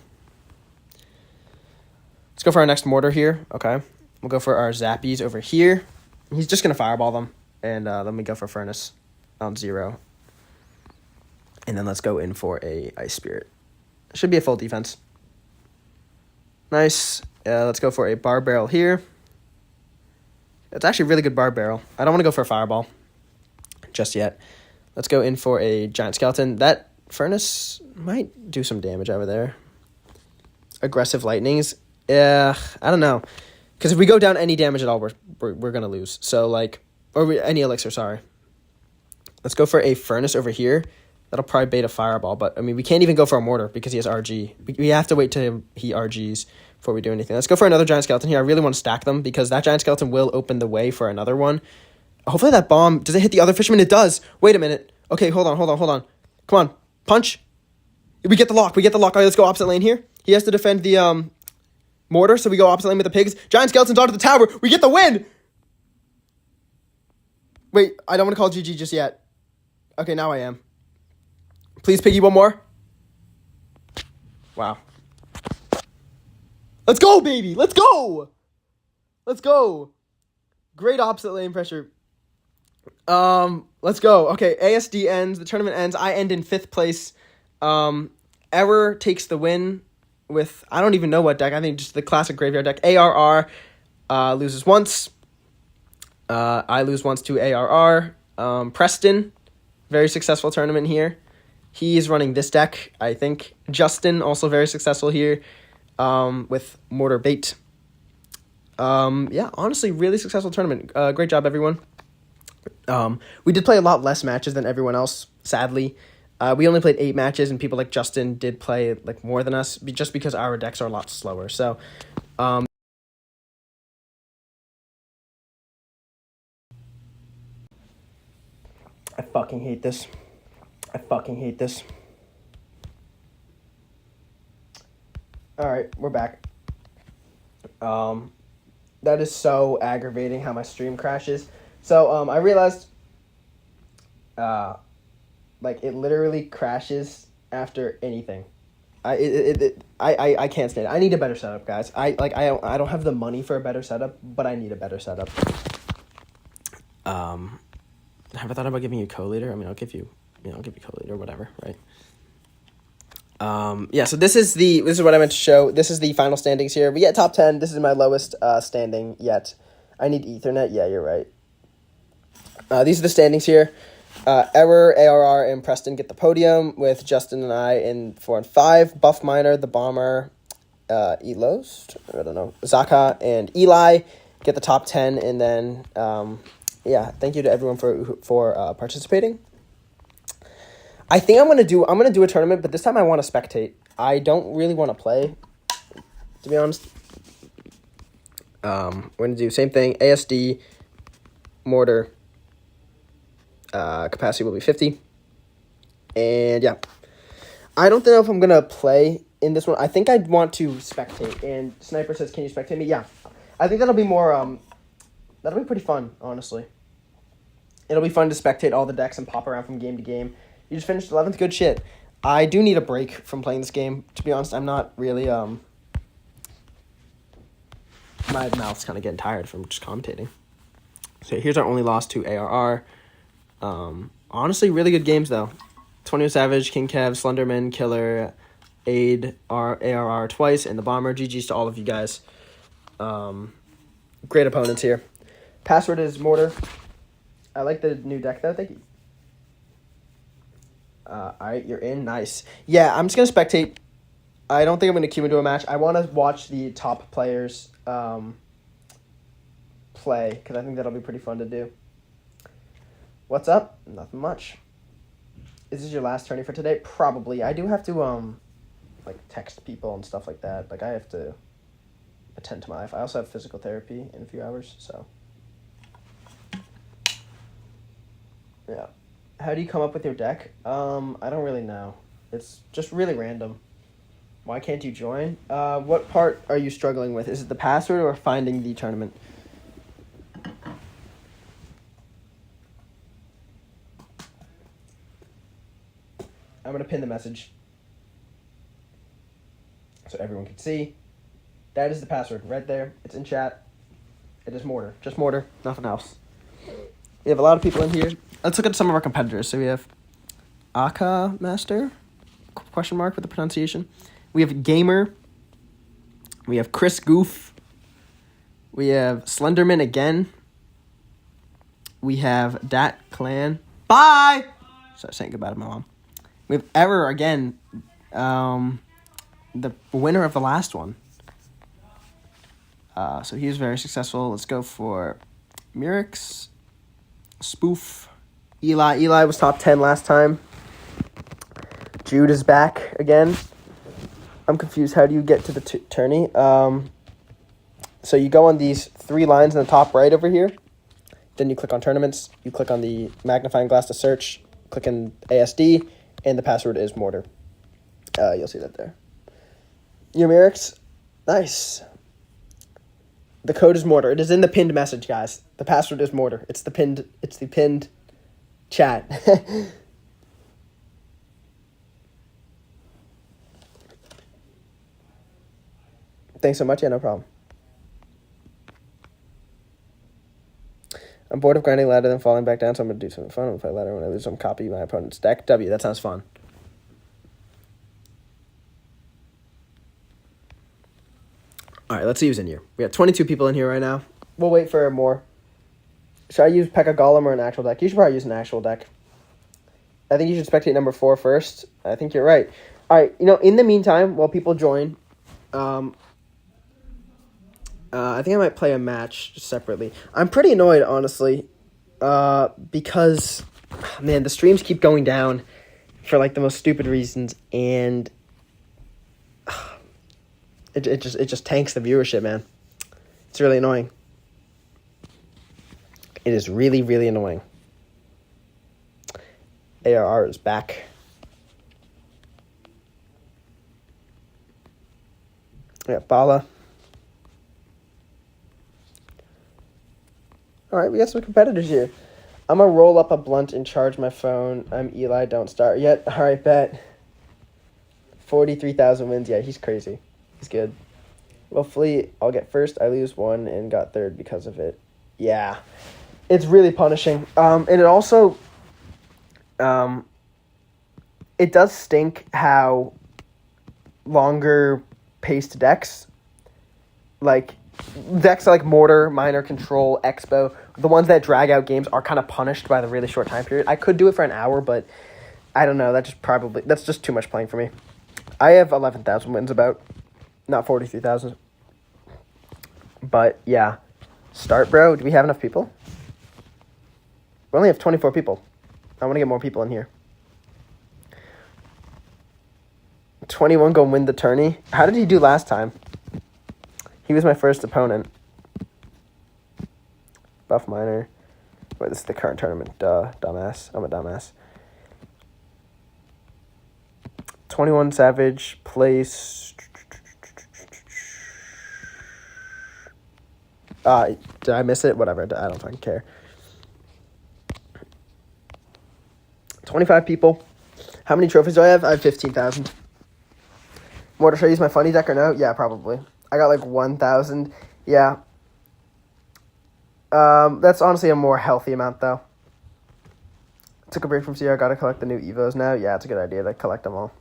Let's go for our next Mortar here. Okay. We'll go for our Zappies over here. He's just going to Fireball them. And then we go for Furnace on 0. And then let's go in for a Ice Spirit. Should be a full defense. Nice. Let's go for a Barbarrel here. It's actually a really good Barbarrel. I don't want to go for a Fireball just yet. Let's go in for a Giant Skeleton. That Furnace might do some damage over there. Aggressive Lightnings. I don't know. Because if we go down any damage at all, we're going to lose. So, like, any elixir, sorry. Let's go for a Furnace over here. That'll probably bait a Fireball. But, I mean, we can't even go for a Mortar because he has RG. We have to wait till he RGs before we do anything. Let's go for another Giant Skeleton here. I really want to stack them because that Giant Skeleton will open the way for another one. Hopefully that bomb... Does it hit the other Fisherman? It does. Wait a minute. Okay, hold on. Come on. Punch. We get the lock. All right, let's go opposite lane here. He has to defend the Mortar, so we go opposite lane with the Pigs. Giant Skeleton's onto the tower. We get the win! Wait, I don't want to call GG just yet. Okay, now I am. Please, Piggy, one more. Wow. Let's go, baby! Let's go! Great opposite lane pressure. Let's go. Okay, ASD ends. The tournament ends. I end in 5th place. Error takes the win with, I don't even know what deck. I think just the classic graveyard deck. ARR loses once. I lose once to ARR. Preston, very successful tournament here. He is running this deck, I think. Justin, also very successful here with Mortar Bait. Yeah, honestly, really successful tournament. Great job, everyone. We did play a lot less matches than everyone else, sadly. We only played 8 matches, and people like Justin did play like more than us, just because our decks are a lot slower. So, I fucking hate this. All right, we're back. That is so aggravating how my stream crashes. So I realized, like it literally crashes after anything. I can't stand it. I need a better setup, guys. I don't have the money for a better setup, but I need a better setup. Have I thought about giving you co-leader? I mean, I'll give you co-leader, whatever, right? Yeah, so this is what I meant to show. This is the final standings here. We get top 10. This is my lowest standing yet. I need Ethernet. Yeah, you're right. These are the standings here. Error, ARR, and Preston get the podium with Justin and I in 4 and 5. Buff Miner, the Bomber, Elos, I don't know, Zaka, and Eli get the top 10. And then, yeah, thank you to everyone for participating. I think I'm gonna do a tournament, but this time I want to spectate. I don't really want to play, to be honest. We're gonna do same thing. ASD, mortar. Capacity will be 50. And yeah, I don't know if I'm gonna play in this one. I think I'd want to spectate. And Sniper says, "Can you spectate me?" Yeah, I think that'll be more. That'll be pretty fun, honestly. It'll be fun to spectate all the decks and pop around from game to game. You just finished 11th. Good shit. I do need a break from playing this game. To be honest, I'm not really, my mouth's kind of getting tired from just commentating. So here's our only loss to ARR. Honestly, really good games, though. 21 Savage, King Kev, Slenderman, Killer, Aid, ARR twice, and the Bomber. GG's to all of you guys. Great opponents here. Password is Mortar. I like the new deck, though. Thank you. All right, you're in. Nice. Yeah, I'm just going to spectate. I don't think I'm going to queue into a match. I want to watch the top players play, because I think that'll be pretty fun to do. What's up? Nothing much. Is this your last tourney for today? Probably. I do have to, like, text people and stuff like that. Like, I have to attend to my life. I also have physical therapy in a few hours, so. Yeah. How do you come up with your deck? I don't really know. It's just really random. Why can't you join? What part are you struggling with? Is it the password or finding the tournament? I'm going to pin the message so everyone can see. That is the password right there. It's in chat. It is Mortar. Just Mortar. Nothing else. We have a lot of people in here. Let's look at some of our competitors. So we have Aka Master, question mark with the pronunciation. We have Gamer. We have Chris Goof. We have Slenderman again. We have Dat Clan. Bye! Sorry, saying goodbye to my mom. We have Error again. The winner of the last one. So he was very successful. Let's go for Murix. Spoof. Eli was top 10 last time. Jude is back again. I'm confused. How do you get to the tourney? So you go on these 3 lines in the top right over here. Then you click on tournaments. You click on the magnifying glass to search. Click in ASD. And the password is Mortar. You'll see that there. Murix. Nice. The code is Mortar. It is in the pinned message, guys. The password is Mortar. It's the pinned chat. Thanks so much. Yeah, no problem. I'm bored of grinding ladder then falling back down, so I'm going to do something fun. I'm going to play ladder when I lose. I'm copy my opponent's deck. W, that sounds fun. All right, let's see who's in here. We got 22 people in here right now. We'll wait for more. Should I use P.E.K.K.A. Golem or an actual deck? You should probably use an actual deck. I think you should spectate number 4 first. I think you're right. All right, in the meantime, while people join, I think I might play a match separately. I'm pretty annoyed, honestly, because, man, the streams keep going down for, like, the most stupid reasons, and it just tanks the viewership, man. It's really annoying. It is really, really annoying. ARR is back. Yeah, Bala. All right, we got some competitors here. I'm going to roll up a blunt and charge my phone. I'm Eli. Don't start yet. All right, bet. 43,000 wins. Yeah, he's crazy. He's good. Hopefully, I'll get first. I lose one and got third because of it. Yeah. It's really punishing. And it also... it does stink how longer paced decks, like decks like Mortar, Minor Control, Expo, the ones that drag out games are kind of punished by the really short time period. I could do it for an hour, but I don't know. That's just too much playing for me. I have 11,000 wins about, not 43,000. But yeah, start, bro. Do we have enough people? We only have 24 people. I want to get more people in here. 21 go win the tourney. How did he do last time? He was my first opponent. Buff Minor. Wait, this is the current tournament. Duh, dumbass. I'm a dumbass. 21 Savage. Place. Did I miss it? Whatever. I don't fucking care. 25 people. How many trophies do I have? I have 15,000. Mortar, should I use my funny deck or no? Yeah, probably. I got like 1,000. Yeah. That's honestly a more healthy amount, though. Took a break from CR. Got to collect the new Evos now. Yeah, it's a good idea to collect them all.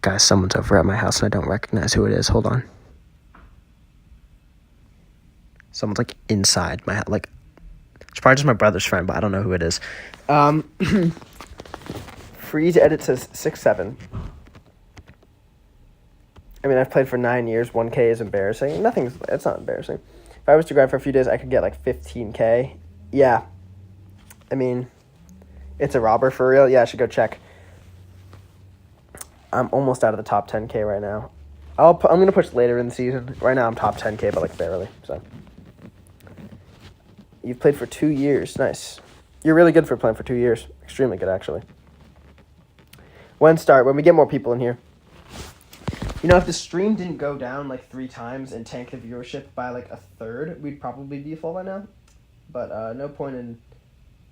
Guys, someone's over at my house and I don't recognize who it is. Hold on. Someone's like inside my house. Like, it's probably just my brother's friend, but I don't know who it is. Free to edit says 6-7. I mean, I've played for 9 years. 1K is embarrassing. It's not embarrassing. If I was to grind for a few days, I could get like 15K. Yeah. I mean, it's a robber for real. Yeah, I should go check. I'm almost out of the top 10K right now. I'm going to push later in the season. Right now I'm top 10K, but like barely. So you've played for 2 years. Nice. You're really good for playing for 2 years. Extremely good, actually. When we get more people in here. You know, if the stream didn't go down like 3 times and tank the viewership by like a third, we'd probably be full by now. But no point in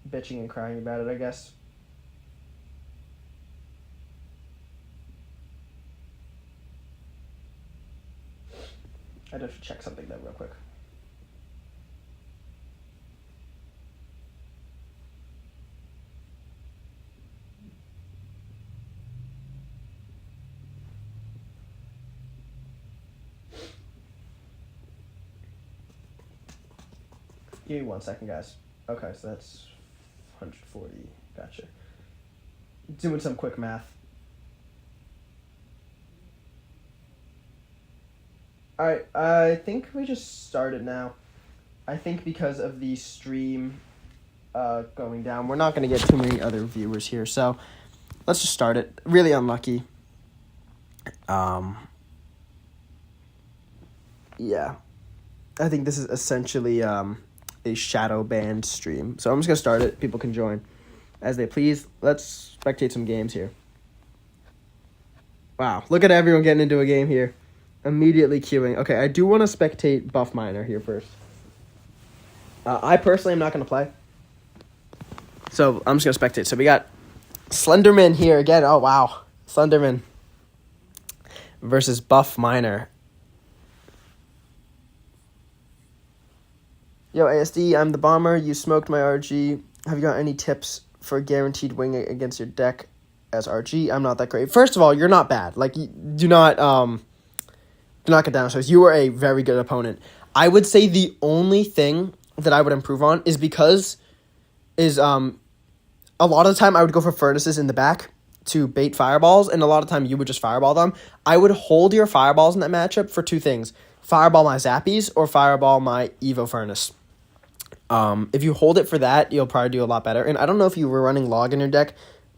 bitching and crying about it, I guess. I have to check something though real quick. Give me 1 second, guys. Okay, so that's 140. Gotcha. Doing some quick math. Alright, I think we just started now. I think because of the stream going down, we're not going to get too many other viewers here, so let's just start it. Really unlucky. Yeah. I think this is essentially a shadow banned stream. So I'm just going to start it. People can join as they please. Let's spectate some games here. Wow, look at everyone getting into a game here. Immediately queuing. Okay, I do want to spectate Buff Minor here first. I personally am not going to play. So I'm just going to spectate. So we got Slenderman here again. Oh, wow. Slenderman versus Buff Minor. Yo, ASD, I'm the bomber. You smoked my RG. Have you got any tips for guaranteed win against your deck as RG? I'm not that great. First of all, you're not bad. Like, do not get down. So you are a very good opponent. I would say the only thing that I would improve on is a lot of the time I would go for furnaces in the back to bait fireballs, and a lot of the time you would just fireball them. I would hold your fireballs in that matchup for 2 things. Fireball my Zappies or fireball my Evo Furnace. If you hold it for that, you'll probably do a lot better. And I don't know if you were running log in your deck,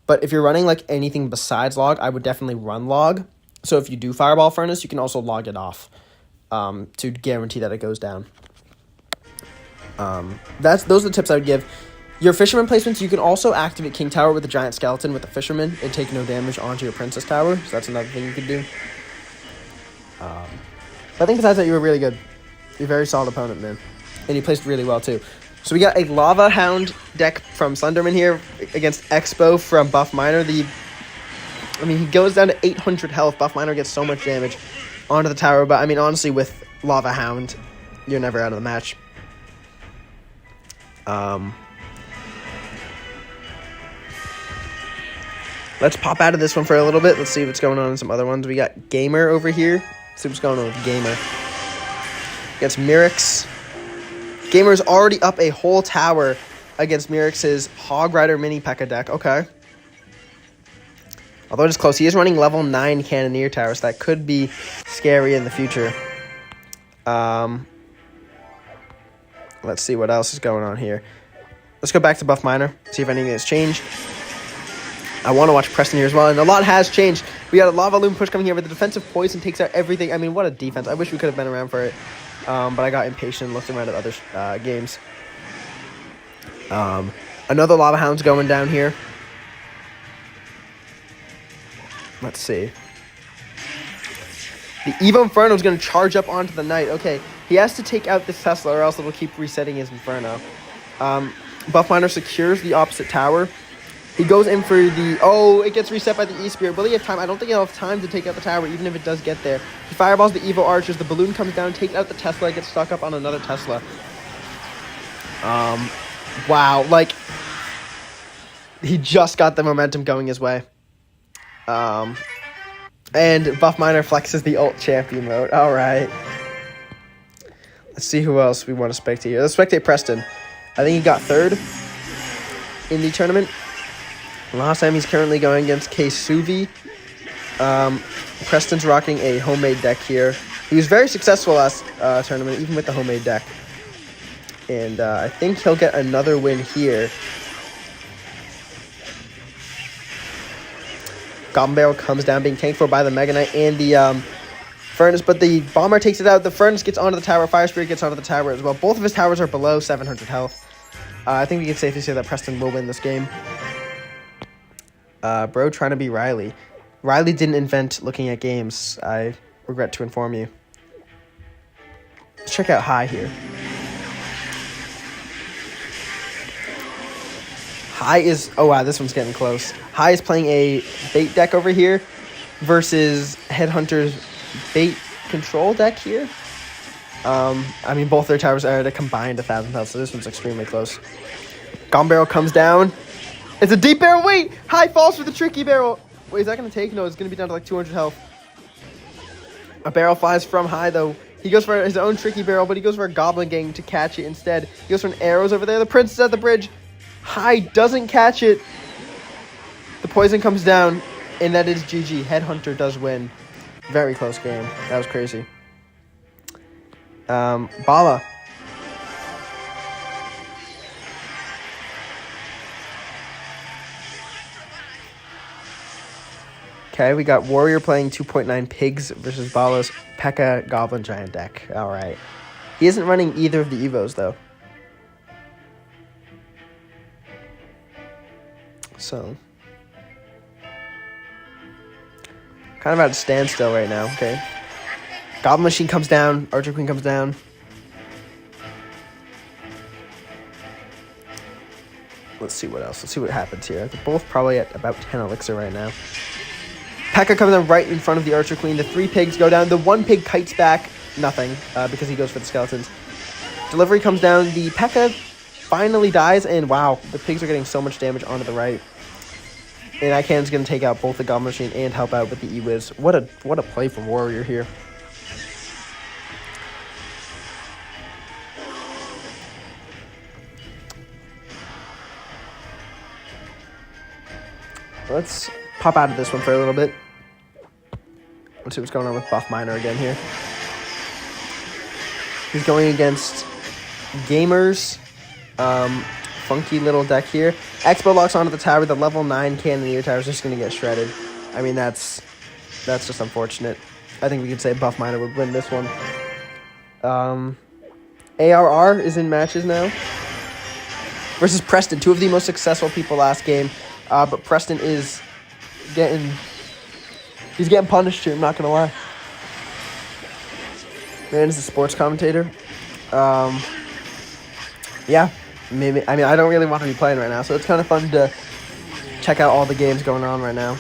but if you're running like anything besides log, I would definitely run log. So if you do fireball furnace, you can also log it off to guarantee that it goes down. Those are the tips I would give. Your Fisherman placements, you can also activate King Tower with a Giant Skeleton with the Fisherman and take no damage onto your Princess Tower. So that's another thing you could do. But I think besides that, you were really good. You're a very solid opponent, man. And you placed really well, too. So we got a Lava Hound deck from Slenderman here against Expo from Buff Miner. He goes down to 800 health. Buff Miner gets so much damage onto the tower. But, I mean, honestly, with Lava Hound, you're never out of the match. Let's pop out of this one for a little bit. Let's see what's going on in some other ones. We got Gamer over here. Let's see what's going on with Gamer. Against Mirix. Gamer's already up a whole tower against Mirix's Hog Rider Mini P.E.K.K.A deck. Okay. Although it's close, he is running level 9 Cannoneer Tower, so that could be scary in the future. Let's see what else is going on here. Let's go back to Buff Miner, see if anything has changed. I want to watch Preston here as well, and a lot has changed. We got a Lava Loom push coming here, but the defensive poison takes out everything. I mean, what a defense. I wish we could have been around for it, but I got impatient and looked around at other games. Another Lava Hound's going down here. Let's see. The Evo Inferno is going to charge up onto the Knight. Okay, he has to take out this Tesla, or else it'll keep resetting his Inferno. Buff Miner secures the opposite tower. He goes in for the... Oh, it gets reset by the E-Spirit. Will he have time? I don't think he'll have time to take out the tower, even if it does get there. He fireballs the Evo Archers. The balloon comes down, takes out the Tesla, gets stuck up on another Tesla. Wow. Like, he just got the momentum going his way. And Buff Miner flexes the ult champion mode. All right. Let's see who else we want to spectate here. Let's spectate Preston. I think he got third in the tournament. Last time he's currently going against K-Suvi. Preston's rocking a homemade deck here. He was very successful last tournament, even with the homemade deck. And I think he'll get another win here. Goblin Barrel comes down, being tanked for by the Mega Knight and the Furnace, but the Bomber takes it out. The Furnace gets onto the tower. Fire Spirit gets onto the tower as well. Both of his towers are below 700 health. I think we can safely say that Preston will win this game. Bro trying to be Riley. Riley didn't invent looking at games. I regret to inform you. Let's check out High here. High is... Oh, wow, this one's getting close. High is playing a bait deck over here versus Headhunter's bait control deck here. I mean, both their towers are at a combined 1,000 health, so this one's extremely close. Gom Barrel comes down. It's a deep barrel. Wait! High falls for the tricky barrel. Wait, is that going to take? No, it's going to be down to like 200 health. A barrel flies from High, though. He goes for his own tricky barrel, but he goes for a Goblin Gang to catch it instead. He goes for an arrows over there. The Prince is at the bridge. High doesn't catch it. The poison comes down, and that is GG. Headhunter does win. Very close game. That was crazy. Bala. Okay, we got Warrior playing 2.9 Pigs versus Bala's P.E.K.K.A Goblin Giant deck. All right. He isn't running either of the Evos, though. So, kind of at a standstill right now, okay? Goblin Machine comes down. Archer Queen comes down. Let's see what else. Let's see what happens here. They're both probably at about 10 elixir right now. P.E.K.K.A comes down right in front of the Archer Queen. The 3 pigs go down. The 1 pig kites back. Nothing, because he goes for the skeletons. Delivery comes down. The P.E.K.K.A finally dies, and wow, the pigs are getting so much damage onto the right. And that cannon's going to take out both the Goblin Machine and help out with the E-Wiz. What a play from Warrior here. Let's pop out of this one for a little bit. Let's see what's going on with Buff Miner again here. He's going against Gamers. Funky little deck here. Expo locks onto the tower. The level 9 Cannoneer Tower is just going to get shredded. I mean, that's just unfortunate. I think we could say Buff Miner would win this one. ARR is in matches now. versus Preston, two of the most successful people last game. But Preston is he's getting punished here, I'm not going to lie. Man is a sports commentator. Yeah, maybe. I mean, I don't really want to be playing right now, so it's kind of fun to check out all the games going on right now.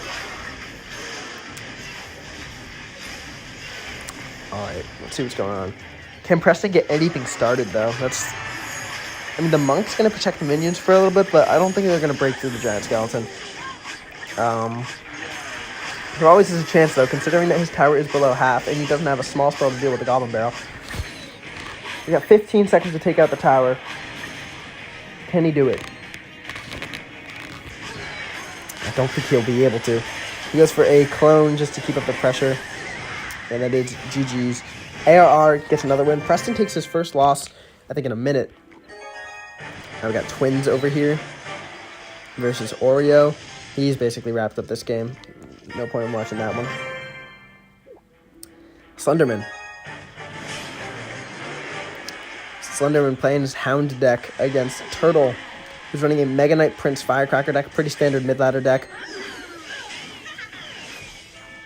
All right, let's see what's going on. Can Preston get anything started, though? I mean, the Monk's going to protect the minions for a little bit, but I don't think they're going to break through the Giant Skeleton. There always is a chance, though, considering that his tower is below half, and he doesn't have a small spell to deal with the Goblin Barrel. We got 15 seconds to take out the tower. Can he do it? I don't think he'll be able to. He goes for a clone just to keep up the pressure. And that is GG's. ARR gets another win. Preston takes his first loss, I think, in a minute. Now we got Twins over here versus Oreo. He's basically wrapped up this game. No point in watching that one. Slenderman. Slenderman playing his Hound deck against Turtle, who's running a Mega Knight Prince Firecracker deck, pretty standard mid-ladder deck.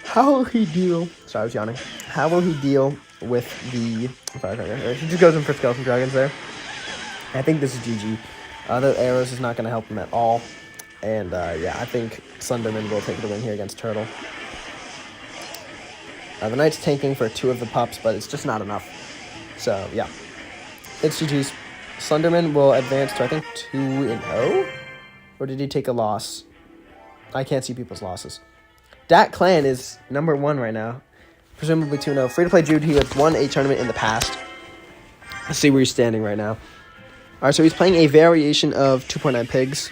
How will he deal? Sorry, I was yawning. How will he deal with the Firecracker? He just goes in for Skeleton Dragons there. I think this is GG. The arrows is not going to help him at all. And, yeah, I think Slenderman will take the win here against Turtle. The Knight's tanking for two of the pups, but it's just not enough. So, yeah. It's GG's. Slenderman will advance to, I think, 2-0? Or did he take a loss? I can't see people's losses. Dat Clan is number 1 right now. Presumably 2-0. Free-to-play Jude, he has won a tournament in the past. Let's see where he's standing right now. All right, so he's playing a variation of 2.9 Pigs.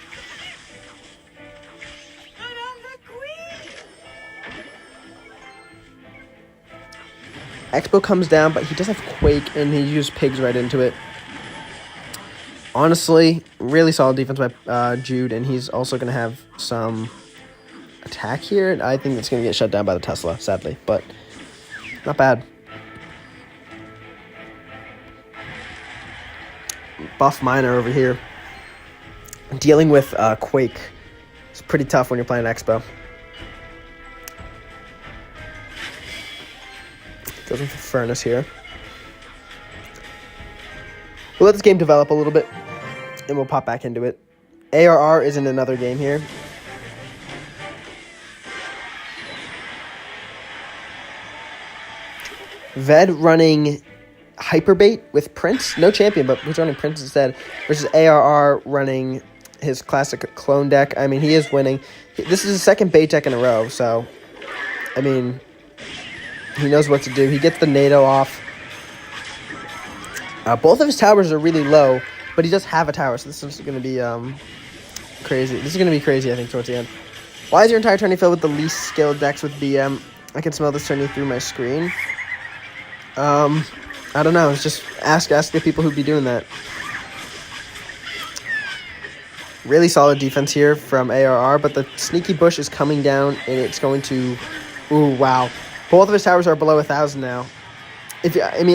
Expo comes down, but he does have Quake, and he used Pigs right into it. Honestly, really solid defense by Jude, and he's also going to have some attack here. I think it's going to get shut down by the Tesla, sadly, but not bad. Buff Miner over here. Dealing with Quake is pretty tough when you're playing Expo. Goes in for Furnace here. We'll let this game develop a little bit, and we'll pop back into it. ARR is in another game here. Ved running Hyperbait with Prince. No champion, but he's running Prince instead. Versus ARR running his classic clone deck. I mean, he is winning. This is his second bait deck in a row, so, I mean, he knows what to do. He gets the NATO off. Both of his towers are really low, but he does have a tower, so this is going to be crazy. This is going to be crazy, I think, towards the end. Why is your entire tourney filled with the least skilled decks with BM? I can smell this tourney through my screen. I don't know. It's just ask the people who'd be doing that. Really solid defense here from ARR, but the Sneaky Bush is coming down, and it's going to... Ooh, wow. Both of his towers are below 1,000 now.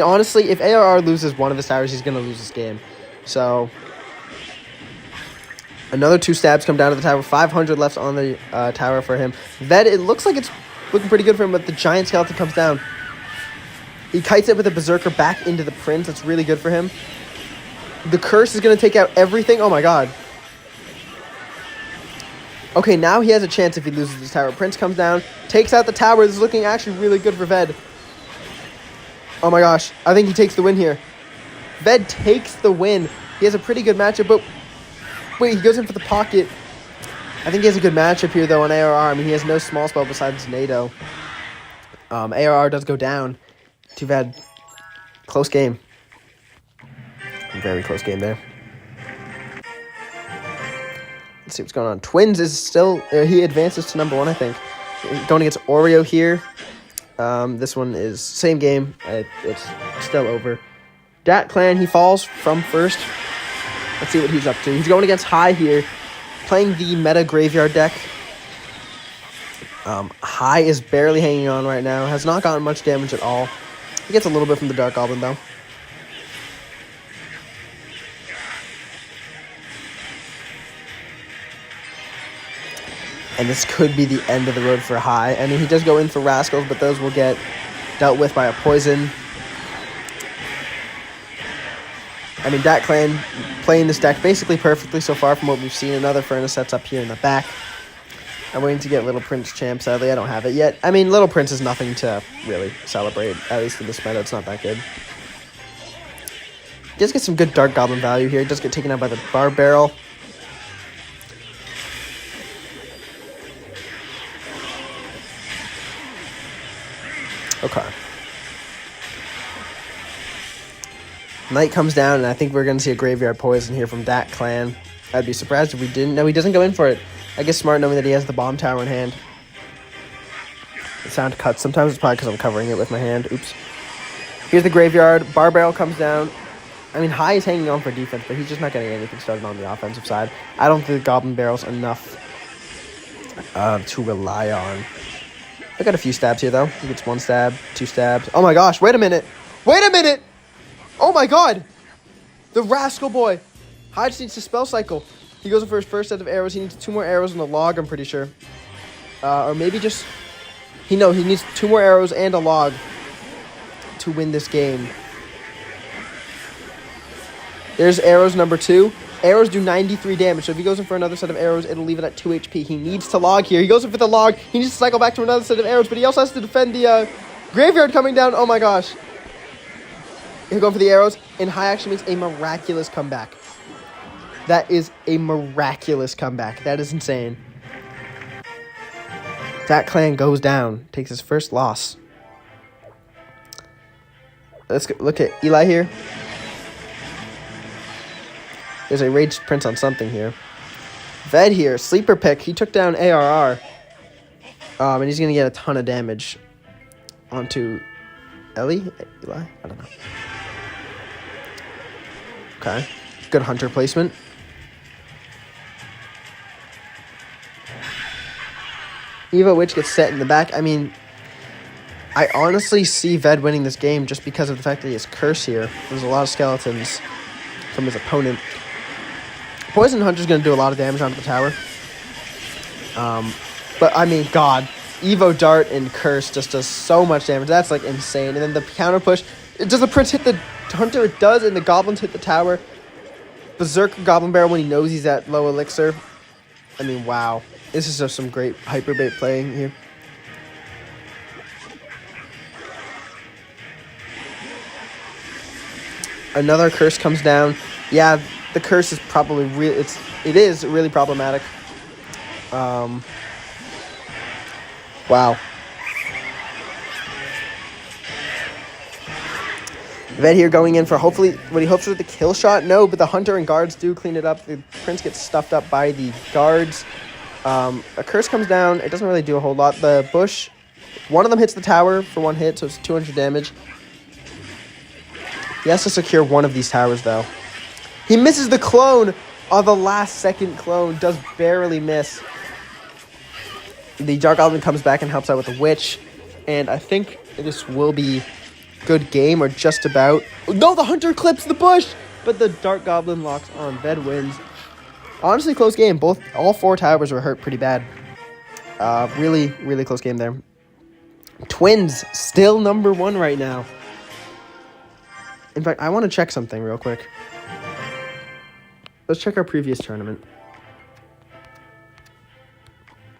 Honestly, if ARR loses one of his towers, he's going to lose this game. So, another 2 stabs come down to the tower. 500 left on the tower for him. Ved, it looks like it's looking pretty good for him, but the Giant Skeleton comes down. He kites it with a Berserker back into the Prince. That's really good for him. The Curse is going to take out everything. Oh, my God. Okay, now he has a chance if he loses this tower. Prince comes down, takes out the tower. This is looking actually really good for Ved. Oh my gosh, I think he takes the win here. Ved takes the win. He has a pretty good matchup, but wait, he goes in for the pocket. I think he has a good matchup here, though, on ARR. I mean, he has no small spell besides NATO. ARR does go down. Too bad. Close game. Very close game there. Let's see what's going on. Twins is still... he advances to number 1, I think. Going against Oreo here. This one is same game. It's still over. Dat Clan, he falls from first. Let's see what he's up to. He's going against High here. Playing the meta graveyard deck. High is barely hanging on right now. Has not gotten much damage at all. He gets a little bit from the Dark Goblin, though. And this could be the end of the road for high. I mean, he does go in for Rascals, but those will get dealt with by a poison. I mean, Dat Clan playing this deck basically perfectly so far from what we've seen. Another Furnace sets up here in the back. I'm waiting to get Little Prince Champ. Sadly, I don't have it yet. I mean, Little Prince is nothing to really celebrate, at least in this meta. It's not that good. He does get some good Dark Goblin value here. He does get taken out by the Bar Barrel. Okay. Knight comes down, and I think we're going to see a Graveyard Poison here from Dat Clan. I'd be surprised if we didn't. No, he doesn't go in for it. I guess smart knowing that he has the Bomb Tower in hand. The sound cuts. Sometimes it's probably because I'm covering it with my hand. Oops. Here's the Graveyard. Bar Barrel comes down. I mean, High is hanging on for defense, but he's just not getting anything started on the offensive side. I don't think the Goblin Barrel's enough to rely on. I got a few stabs here, though. He gets 1 stab, 2 stabs. Oh my gosh, wait a minute. Wait a minute! Oh my god! The Rascal Boy! High just needs to spell cycle. He goes in for his first set of arrows. He needs 2 more arrows in the log, I'm pretty sure. Or maybe just... he needs 2 more arrows and a log to win this game. There's arrows number 2. Arrows do 93 damage, so if he goes in for another set of arrows, it'll leave it at 2 HP. He needs to log here. He goes in for the log. He needs to cycle back to another set of arrows, but he also has to defend the Graveyard coming down. Oh my gosh. He'll go for the arrows, and High actually makes a miraculous comeback. That is a miraculous comeback. That is insane. Dat Clan goes down, takes his first loss. Let's look at Eli here. There's a Raged Prince on something here. Ved here, sleeper pick. He took down ARR. And he's going to get a ton of damage onto Eli? I don't know. Okay. Good Hunter placement. Evo Witch gets set in the back. I mean, I honestly see Ved winning this game just because of the fact that he has Curse here. There's a lot of skeletons from his opponent. Poison Hunter's going to do a lot of damage onto the tower. But, I mean, God. Evo Dart and Curse just does so much damage. That's, like, insane. And then the counter push. Does the Prince hit the Hunter? It does, and the Goblins hit the tower. Berserker Goblin Barrel when he knows he's at low elixir. I mean, wow. This is just some great hyperbait playing here. Another Curse comes down. Yeah, the Curse is probably it is really problematic. Wow. Ved here going in for hopefully what he hopes for the kill shot. No, but the Hunter and guards do clean it up. The Prince gets stuffed up by the guards. A Curse comes down. It doesn't really do a whole lot. The Bush, one of them hits the tower for 1 hit, so it's 200 damage. He has to secure one of these towers, though. He misses the clone. Oh, the last second clone does barely miss. The Dark Goblin comes back and helps out with the Witch. And I think this will be good game, or just about. No, the Hunter clips the Bush, but the Dark Goblin locks on. Ved wins. Honestly, close game. All 4 towers were hurt pretty bad. Really, really close game there. Twins still number 1 right now. In fact, I want to check something real quick. Let's check our previous tournament.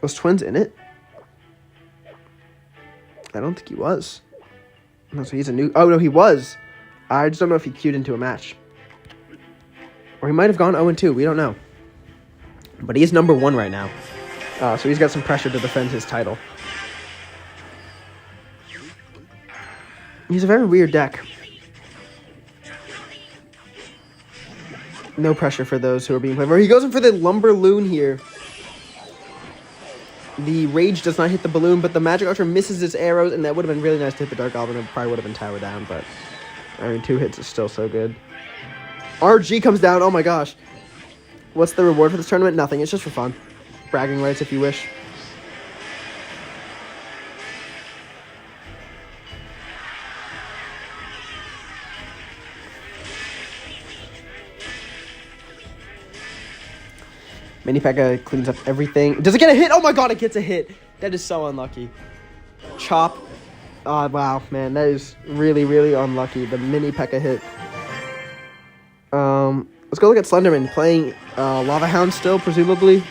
Was Twins in it? I don't think he was. No, so he's a new... Oh, no, he was. I just don't know if he queued into a match. Or he might have gone 0-2. We don't know. But he is number 1 right now. So he's got some pressure to defend his title. He's a very weird deck. No pressure for those who are being played. He goes in for the Lumber Loon here. The Rage does not hit the balloon, but the Magic Archer misses its arrows, and that would have been really nice to hit the Dark Goblin. It probably would have been tower down, but I mean, 2 hits is still so good. RG comes down. Oh my gosh. What's the reward for this tournament? Nothing. It's just for fun. Bragging rights if you wish. Mini P.E.K.K.A cleans up everything. Does it get a hit? Oh my god, it gets a hit. That is so unlucky. Chop. Wow, man, that is really, really unlucky. The Mini P.E.K.K.A hit. Let's go look at Slenderman playing Lava Hound still, presumably.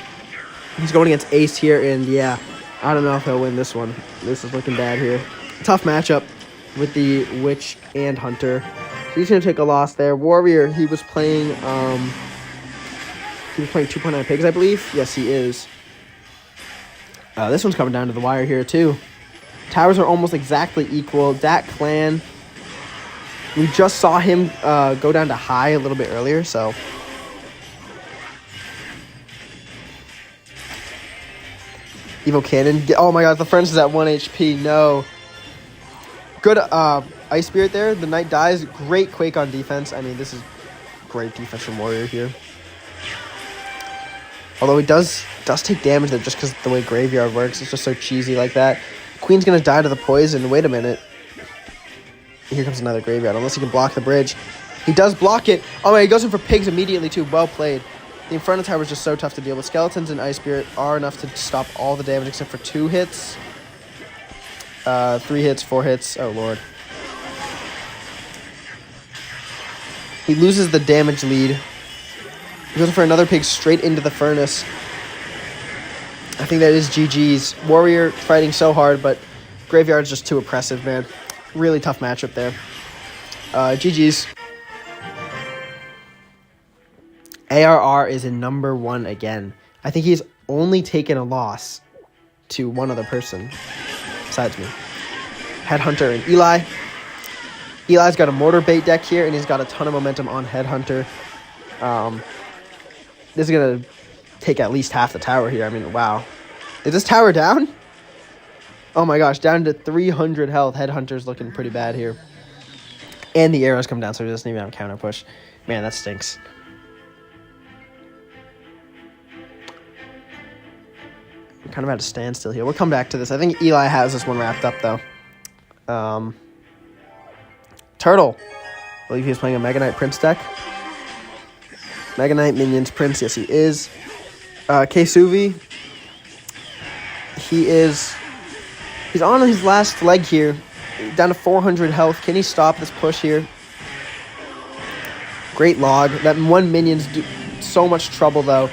He's going against Ace here, and yeah, I don't know if he'll win this one. This is looking bad here. Tough matchup with the Witch and Hunter. So he's going to take a loss there. Warrior, he was playing 2.9 pigs, I believe. Yes, he is. This one's coming down to the wire here, too. Towers are almost exactly equal. Dat Clan, we just saw him go down to high a little bit earlier, so... Evo Cannon. Oh my god, the Furnace is at 1 HP. No. Good Ice Spirit there. The Knight dies. Great Quake on defense. I mean, this is great defense from Warrior here. Although he does take damage there just because the way Graveyard works. It's just so cheesy like that. Queen's going to die to the poison. Wait a minute. Here comes another Graveyard. Unless he can block the bridge. He does block it. Oh my, he goes in for pigs immediately too. Well played. The Inferno Tower is just so tough to deal with. Skeletons and Ice Spirit are enough to stop all the damage except for 2 hits. 3 hits, 4 hits. Oh, Lord. He loses the damage lead. He goes for another pig straight into the Furnace. I think that is GG's. Warrior fighting so hard, but Graveyard's just too oppressive, man. Really tough matchup there. GG's. ARR is in number 1 again. I think he's only taken a loss to one other person besides me. Headhunter and Eli. Eli's got a Mortar Bait deck here, and he's got a ton of momentum on Headhunter. This is going to take at least half the tower here. I mean, wow. Is this tower down? Oh my gosh, down to 300 health. Headhunter's looking pretty bad here. And the arrows come down, so he doesn't even have a counter push. Man, that stinks. We're kind of at a standstill here. We'll come back to this. I think Eli has this one wrapped up, though. Turtle. I believe he's playing a Mega Knight Prince deck. Mega Knight, Minions, Prince. Yes, he is. Keisuvi. He's on his last leg here. Down to 400 health. Can he stop this push here? Great log. That one Minion's do so much trouble, though.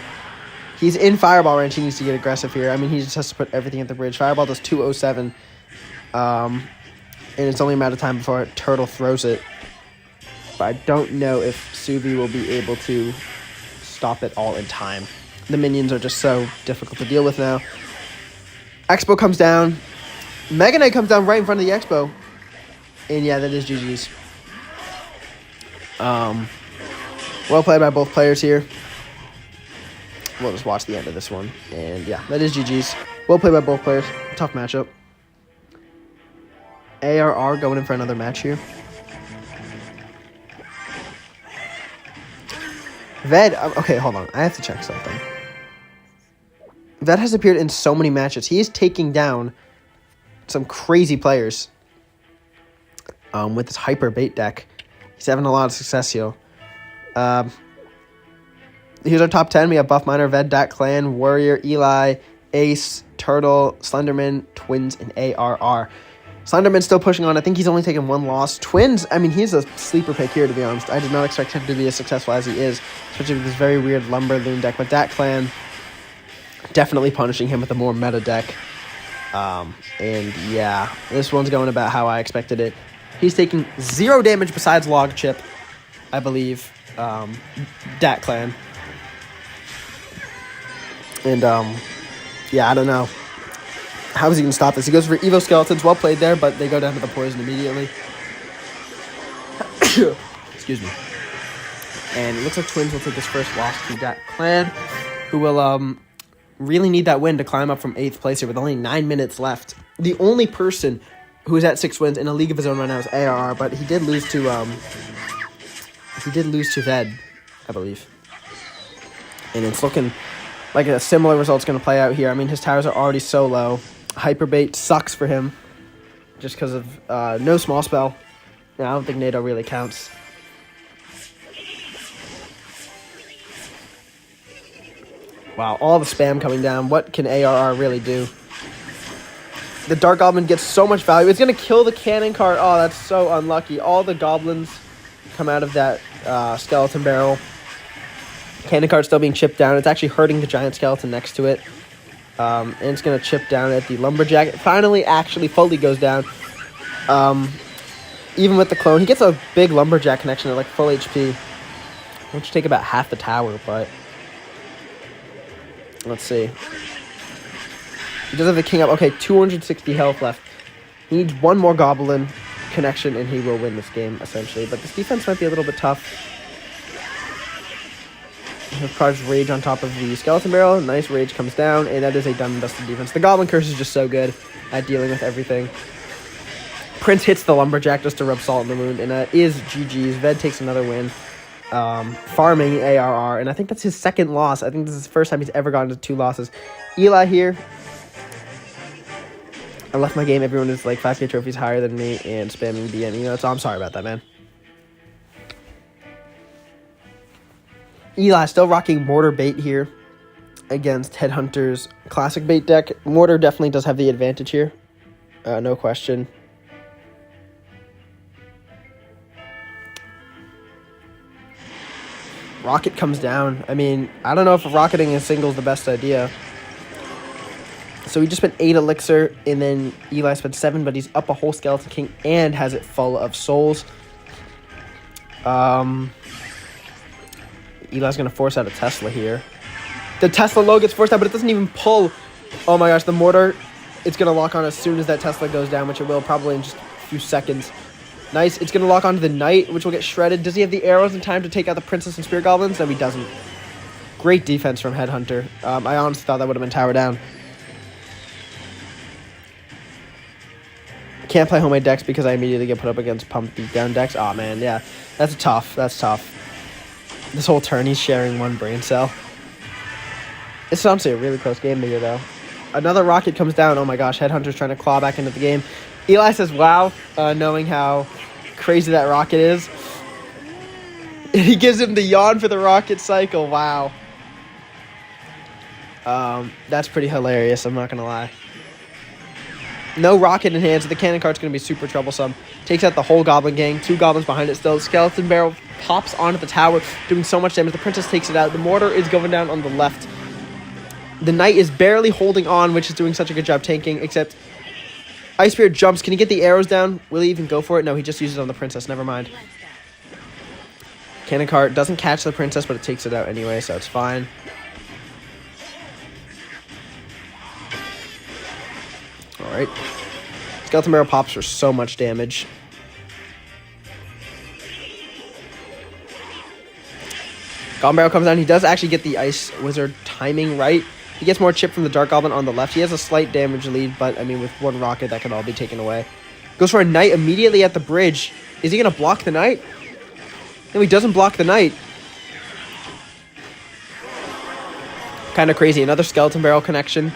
He's in Fireball range. He needs to get aggressive here. I mean, he just has to put everything at the bridge. Fireball does 207. And it's only a matter of time before Turtle throws it. But I don't know if Suvi will be able to stop it all in time. The Minions are just so difficult to deal with now. Expo comes down. Mega Knight comes down right in front of the Expo. And yeah, that is GG's. Well played by both players here. We'll just watch the end of this one. And yeah, that is GG's. Well played by both players. Tough matchup. ARR going in for another match here. Ved, okay, hold on. I have to check something. Ved has appeared in so many matches. He is taking down some crazy players with this Hyper Bait deck. He's having a lot of success here. Here's our top 10. We have Buff Miner, Ved, Dat Clan, Warrior, Eli, Ace, Turtle, Slenderman, Twins, and ARR. Slenderman's still pushing on. I think he's only taken 1 loss. Twins, I mean, he's a sleeper pick here, to be honest. I did not expect him to be as successful as he is, especially with this very weird Lumber Loon deck. But Dat Clan, definitely punishing him with a more meta deck. And yeah, this one's going about how I expected it. He's taking 0 damage besides Log Chip, I believe. Dat Clan. And, yeah, I don't know. How is he going to stop this? He goes for Evo Skeletons. Well played there, but they go down to the poison immediately. Excuse me. And it looks like Twins will take this first loss to Dat Clan, who will really need that win to climb up from 8th place here with only 9 minutes left. The only person who is at 6 wins in a league of his own right now is ARR, but he did lose to Ved, I believe. And it's looking like a similar result's going to play out here. I mean, his towers are already so low. Hyperbait sucks for him just because of no small spell. Yeah, I don't think NATO really counts. Wow, all the spam coming down. What can ARR really do? The Dark Goblin gets so much value. It's going to kill the cannon cart. Oh, that's so unlucky. All the goblins come out of that skeleton barrel. Cannon cart still being chipped down. It's actually hurting the giant skeleton next to it. And it's going to chip down at the lumberjack. It finally actually fully goes down. Even with the clone, he gets a big lumberjack connection at like full HP. Which take about half the tower, but let's see. He does have the king up. Okay, 260 health left. He needs one more goblin connection, and he will win this game, essentially. But this defense might be a little bit tough. He'll charge rage on top of the skeleton barrel. Nice rage comes down, and that is a done and dusted defense. The goblin curse is just so good at dealing with everything. Prince hits the lumberjack just to rub salt in the wound, and that is GG's. Ved takes another win. Farming ARR, and I think that's his second loss. I think this is the first time he's ever gotten to 2 losses. Eli here. I left my game. Everyone is like 5K trophies higher than me and spamming BN. So I'm sorry about that, man. Eli still rocking mortar bait here against Headhunter's classic bait deck. Mortar definitely does have the advantage here. No question. Rocket comes down. I mean, I don't know if rocketing in single is the best idea. So he just spent 8 elixir, and then Eli spent 7, but he's up a whole Skeleton King and has it full of souls. Eli's going to force out a Tesla here. The Tesla low gets forced out, but it doesn't even pull. Oh my gosh, the mortar, it's going to lock on as soon as that Tesla goes down, which it will probably in just a few seconds. Nice. It's going to lock onto the knight, which will get shredded. Does he have the arrows in time to take out the princess and spirit goblins? No, he doesn't. Great defense from Headhunter. I honestly thought that would have been tower down. Can't play homemade decks because I immediately get put up against pump beatdown decks. Aw, man, yeah. That's tough. That's tough. This whole turn, he's sharing 1 brain cell. It's honestly a really close game here, though. Another rocket comes down. Oh my gosh, Headhunter's trying to claw back into the game. Eli says, wow, knowing how crazy that rocket is. He gives him the yawn for the rocket cycle. Wow. That's pretty hilarious, I'm not going to lie. No rocket in hand, so the cannon cart's going to be super troublesome. Takes out the whole goblin gang. 2 goblins behind it still. Skeleton barrel pops onto the tower, doing so much damage. The princess takes it out. The mortar is going down on the left. The knight is barely holding on, which is doing such a good job tanking, except Ice Spirit jumps. Can he get the arrows down? Will he even go for it? No, he just uses it on the princess. Never mind. Cannon cart doesn't catch the princess, but it takes it out anyway, so it's fine. Alright. Skeleton barrel pops for so much damage. Goblin barrel comes down. He does actually get the ice wizard timing right. He gets more chip from the dark goblin on the left. He has a slight damage lead, but I mean with 1 rocket that can all be taken away. Goes for a knight immediately at the bridge. Is he going to block the knight? No, he doesn't block the knight. Kind of crazy. Another skeleton barrel connection.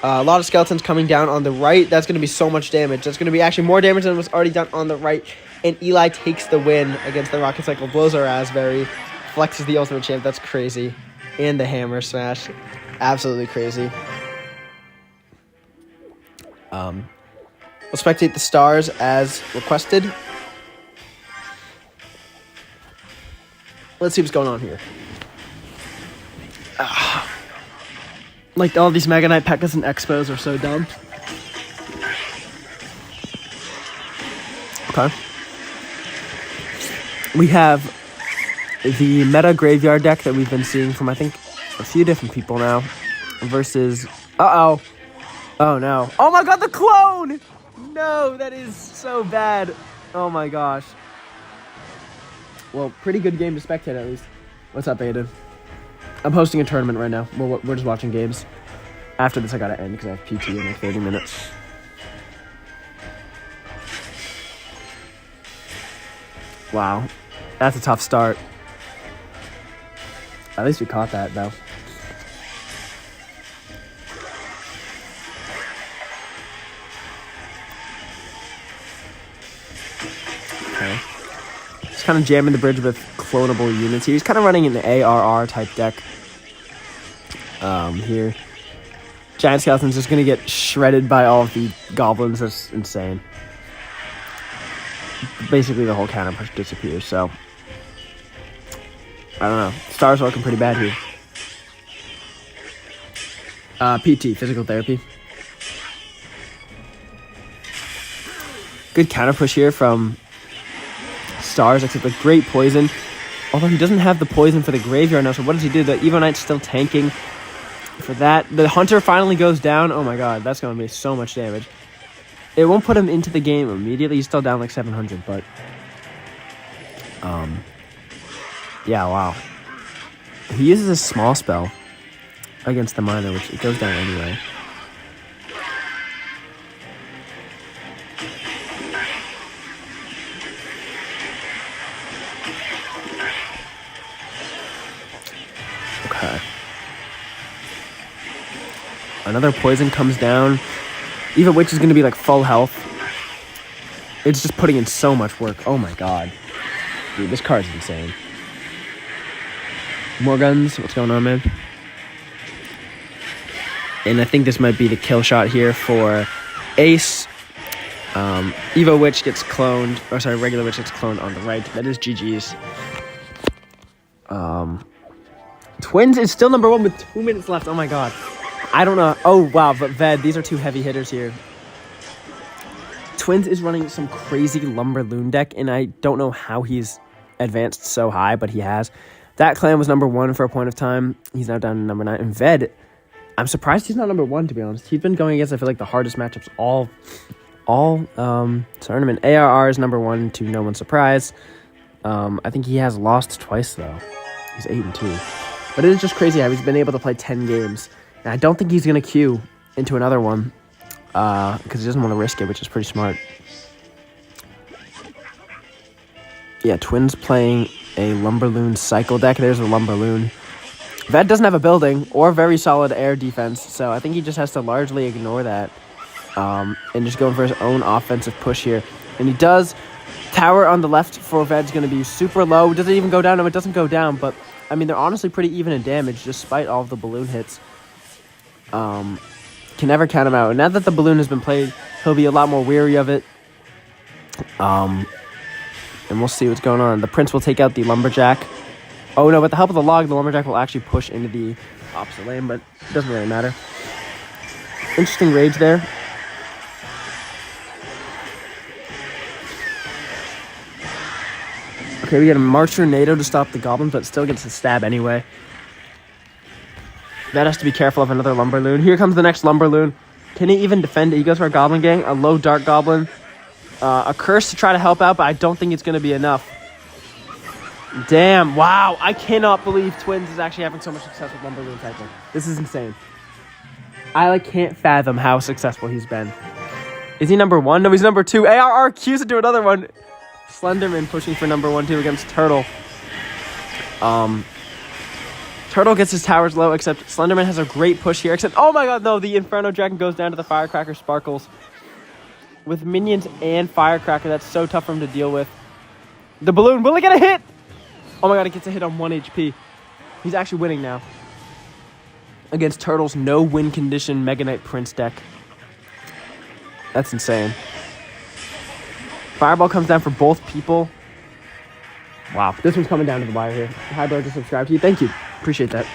A lot of skeletons coming down on the right. That's going to be so much damage. That's going to be actually more damage than was already done on the right. And Eli takes the win against the rocket cycle. Blows our raspberry. Flexes the ultimate champ. That's crazy. And the hammer smash. Absolutely crazy. We'll spectate the stars as requested. Let's see what's going on here. Like, all these Mega Knight P.E.K.K.A.s and Expos are so dumb. Okay. We have the meta graveyard deck that we've been seeing from, I think, a few different people now. Versus... Uh-oh. Oh, no. Oh, my God, the clone! No, that is so bad. Oh, my gosh. Well, pretty good game to spectate, at least. What's up, Aiden? I'm hosting a tournament right now. We're just watching games. After this, I gotta end because I have PT in like 30 minutes. Wow. That's a tough start. At least we caught that, though. Okay. He's kind of jamming the bridge with clonable units here. He's kind of running an ARR type deck. here. Giant Skeleton's just going to get shredded by all of the goblins. That's insane. Basically, the whole counter push disappears, so... I don't know. Stars are looking pretty bad here. PT, physical therapy. Good counter push here from Stars, except with great poison. Although he doesn't have the poison for the graveyard now, so what does he do? The Evo Knight's still tanking for that. The Hunter finally goes down. Oh my god, that's going to be so much damage. It won't put him into the game immediately. He's still down like 700, but... yeah, wow. He uses a small spell against the miner, which it goes down anyway. Okay. Another poison comes down. Eva Witch is going to be like full health. It's just putting in so much work. Oh my god. Dude, this card's insane. More guns. What's going on, man? And I think this might be the kill shot here for Ace. Evo Witch gets cloned. Oh, sorry, regular Witch gets cloned on the right. That is GG's. Twins is still number 1 with 2 minutes left. Oh my god. I don't know. Oh, wow. But Ved, these are 2 heavy hitters here. Twins is running some crazy Lumberloon deck, and I don't know how he's advanced so high, but he has. That clan was number 1 for a point of time. He's now down to number 9. And Ved, I'm surprised he's not number 1, to be honest. He's been going against, I feel like, the hardest matchups all tournament. ARR is number 1 to no one's surprise. I think he has lost twice, though. He's 8-2. But it is just crazy how he's been able to play 10 games. And I don't think he's going to queue into another one because he doesn't want to risk it, which is pretty smart. Yeah, Twins playing a Lumberloon cycle deck. There's a Lumberloon. Ved doesn't have a building or very solid air defense, so I think he just has to largely ignore that and just going for his own offensive push here. And he does. Tower on the left for Ved's going to be super low. Does it even go down? No, it doesn't go down, but I mean, they're honestly pretty even in damage despite all of the balloon hits. Can never count him out. And now that the balloon has been played, he'll be a lot more weary of it. And we'll see what's going on. The Prince will take out the Lumberjack. Oh no, with the help of the log, the Lumberjack will actually push into the opposite lane, but it doesn't really matter. Interesting rage there. Okay, we get a March Tornado to stop the Goblins, but still gets a stab anyway. That has to be careful of another Lumberloon. Here comes the next Lumberloon. Can he even defend it? He goes for a Goblin Gang, a low Dark Goblin. A Curse to try to help out, but I don't think it's going to be enough. Damn, wow. I cannot believe Twins is actually having so much success with Lumberloon cycling. This is insane. I can't fathom how successful he's been. Is he number 1? No, he's number 2. ARR queues into another one. Slenderman pushing for number 1, 2 against Turtle. Turtle gets his towers low, except Slenderman has a great push here, except, oh my god, no, the Inferno Dragon goes down to the Firecracker Sparkles. With minions and Firecracker, that's so tough for him to deal with. The balloon, will it get a hit? Oh my god, it gets a hit on 1 HP. He's actually winning now. Against Turtle's no win condition Mega Knight Prince deck. That's insane. Fireball comes down for both people. Wow, this one's coming down to the wire here. Hi, bro, just subscribe to you. Thank you. Appreciate that.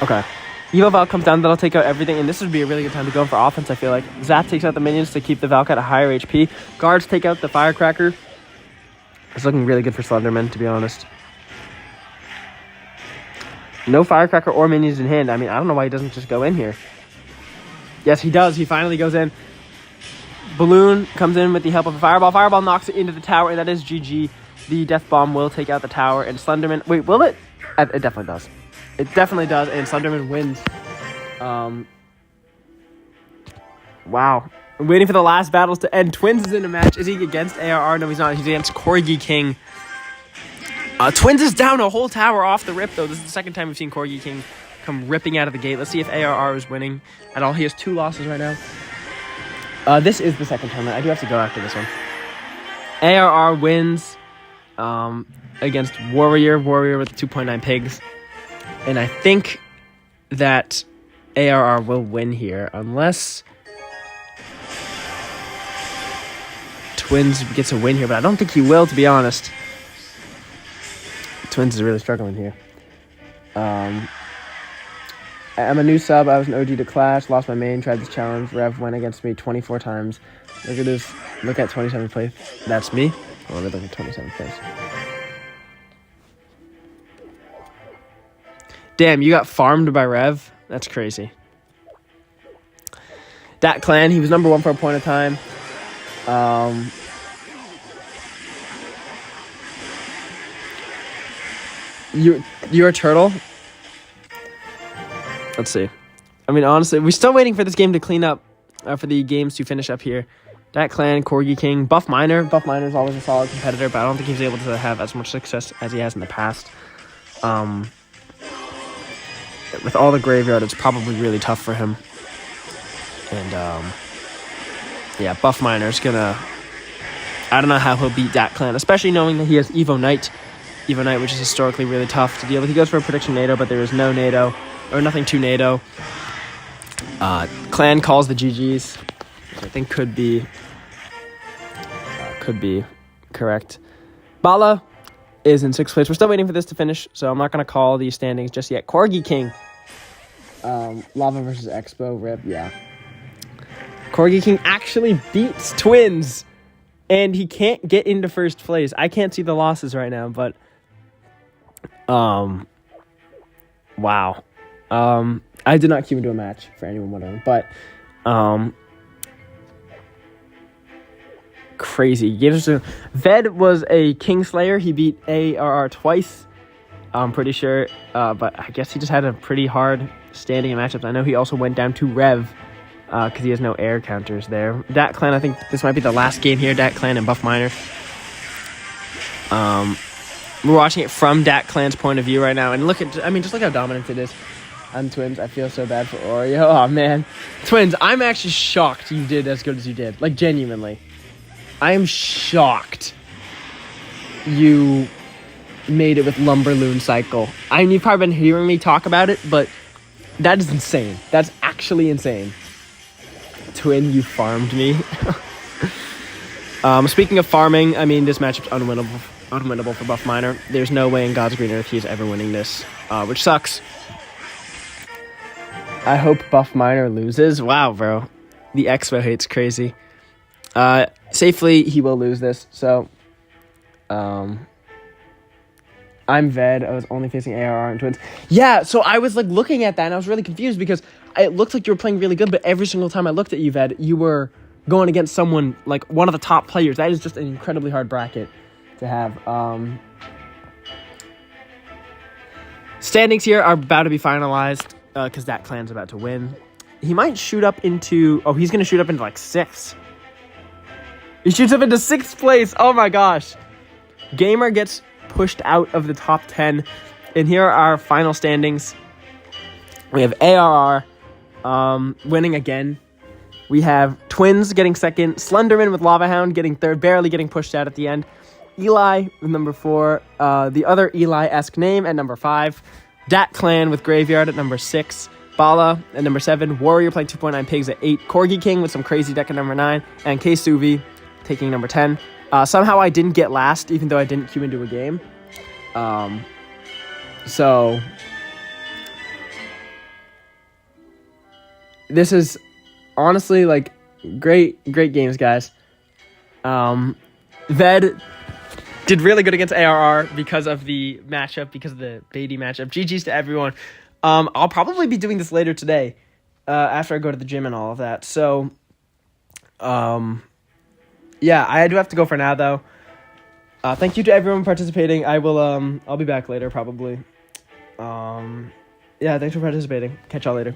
Okay. Evo Val comes down. That'll take out everything, and this would be a really good time to go for offense, I feel like. Zap takes out the minions to keep the Valk at a higher HP. Guards take out the Firecracker. It's looking really good for Slenderman, to be honest. No Firecracker or minions in hand. I mean, I don't know why he doesn't just go in here. Yes, he does. He finally goes in. Balloon comes in with the help of a Fireball. Fireball knocks it into the tower, and that is GG. The Death Bomb will take out the tower, and Slenderman... Wait, will it? It definitely does. It definitely does, and Slenderman wins. Wow. I'm waiting for the last battles to end. Twins is in a match. Is he against ARR? No, he's not. He's against Corgi King. Twins is down a whole tower off the rip, though. This is the second time we've seen Corgi King come ripping out of the gate. Let's see if ARR is winning at all. He has 2 losses right now. This is the second tournament. I do have to go after this one. ARR wins. against Warrior with 2.9 pigs. And I think that ARR will win here, unless Twins gets a win here, but I don't think he will, to be honest. Twins is really struggling here. I'm a new sub. I was an OG to Clash, lost my main, tried this challenge. Rev went against me 24 times. Look at this. Look at 27th place. That's me. Oh, look at 27th place. Damn, you got farmed by Rev? That's crazy. Dat Clan, he was number 1 for a point of time. You're a turtle? Let's see. I mean, honestly, we're still waiting for this game to clean up, for the games to finish up here. Dat Clan, Corgi King, Buff Miner. Buff Miner is always a solid competitor, but I don't think he's able to have as much success as he has in the past. With all the graveyard, it's probably really tough for him. And, yeah, Buff Miner's gonna... I don't know how he'll beat Dat Clan, especially knowing that he has Evo Knight. Evo Knight, which is historically really tough to deal with. He goes for a prediction NATO, but there is no NATO, or nothing to NATO. Clan calls the GGs, which I think could be correct. Bala is in 6th place. We're still waiting for this to finish, so I'm not going to call these standings just yet. Corgi King. Lava versus Expo. Rip, yeah. Corgi King actually beats Twins, and he can't get into 1st place. I can't see the losses right now, but... wow. I did not queue into a match, for anyone wondering, but... crazy. Ved was a Kingslayer. He beat ARR twice, I'm pretty sure. But I guess he just had a pretty hard standing in matchups. I know he also went down to Rev because he has no air counters there. Dat Clan, I think this might be the last game here. Dat Clan and Buff Miner. We're watching it from Dat Clan's point of view right now. And just look how dominant it is on Twins. I feel so bad for Oreo. Oh, man. Twins, I'm actually shocked you did as good as you did. Like, genuinely. I am shocked you made it with Lumberloon Cycle. I mean, you've probably been hearing me talk about it, but that is insane. That's actually insane. Twin, you farmed me. Speaking of farming, I mean, this matchup's unwinnable for Buff Miner. There's no way in God's green earth he's ever winning this, which sucks. I hope Buff Miner loses. Wow, bro. The Expo hate's crazy. Safely, he will lose this, so, I'm Ved. I was only facing ARR and Twins. Yeah, so I was, looking at that, and I was really confused, because it looked like you were playing really good, but every single time I looked at you, Ved, you were going against someone, one of the top players. That is just an incredibly hard bracket to have. Standings here are about to be finalized, because that clan's about to win. He might shoot up into... Oh, he's going to shoot up into, 6th. He shoots up into 6th place. Oh my gosh. Gamer gets pushed out of the top 10. And here are our final standings. We have ARR winning again. We have Twins getting 2nd. Slenderman with Lava Hound getting 3rd, barely getting pushed out at the end. Eli with number 4. The other Eli-esque name at number 5. Dat Clan with Graveyard at number 6. Bala at number 7. Warrior playing 2.9 pigs at 8. Corgi King with some crazy deck at number 9. And K-Suvi taking number 10. Somehow I didn't get last, even though I didn't queue into a game. So this is honestly great games, guys. Ved did really good against ARR because of the matchup, because of the Beatty matchup. GG's to everyone. I'll probably be doing this later today, after I go to the gym and all of that. So, yeah, I do have to go for now, though. Thank you to everyone participating. I'll be back later, probably. Yeah, thanks for participating. Catch y'all later.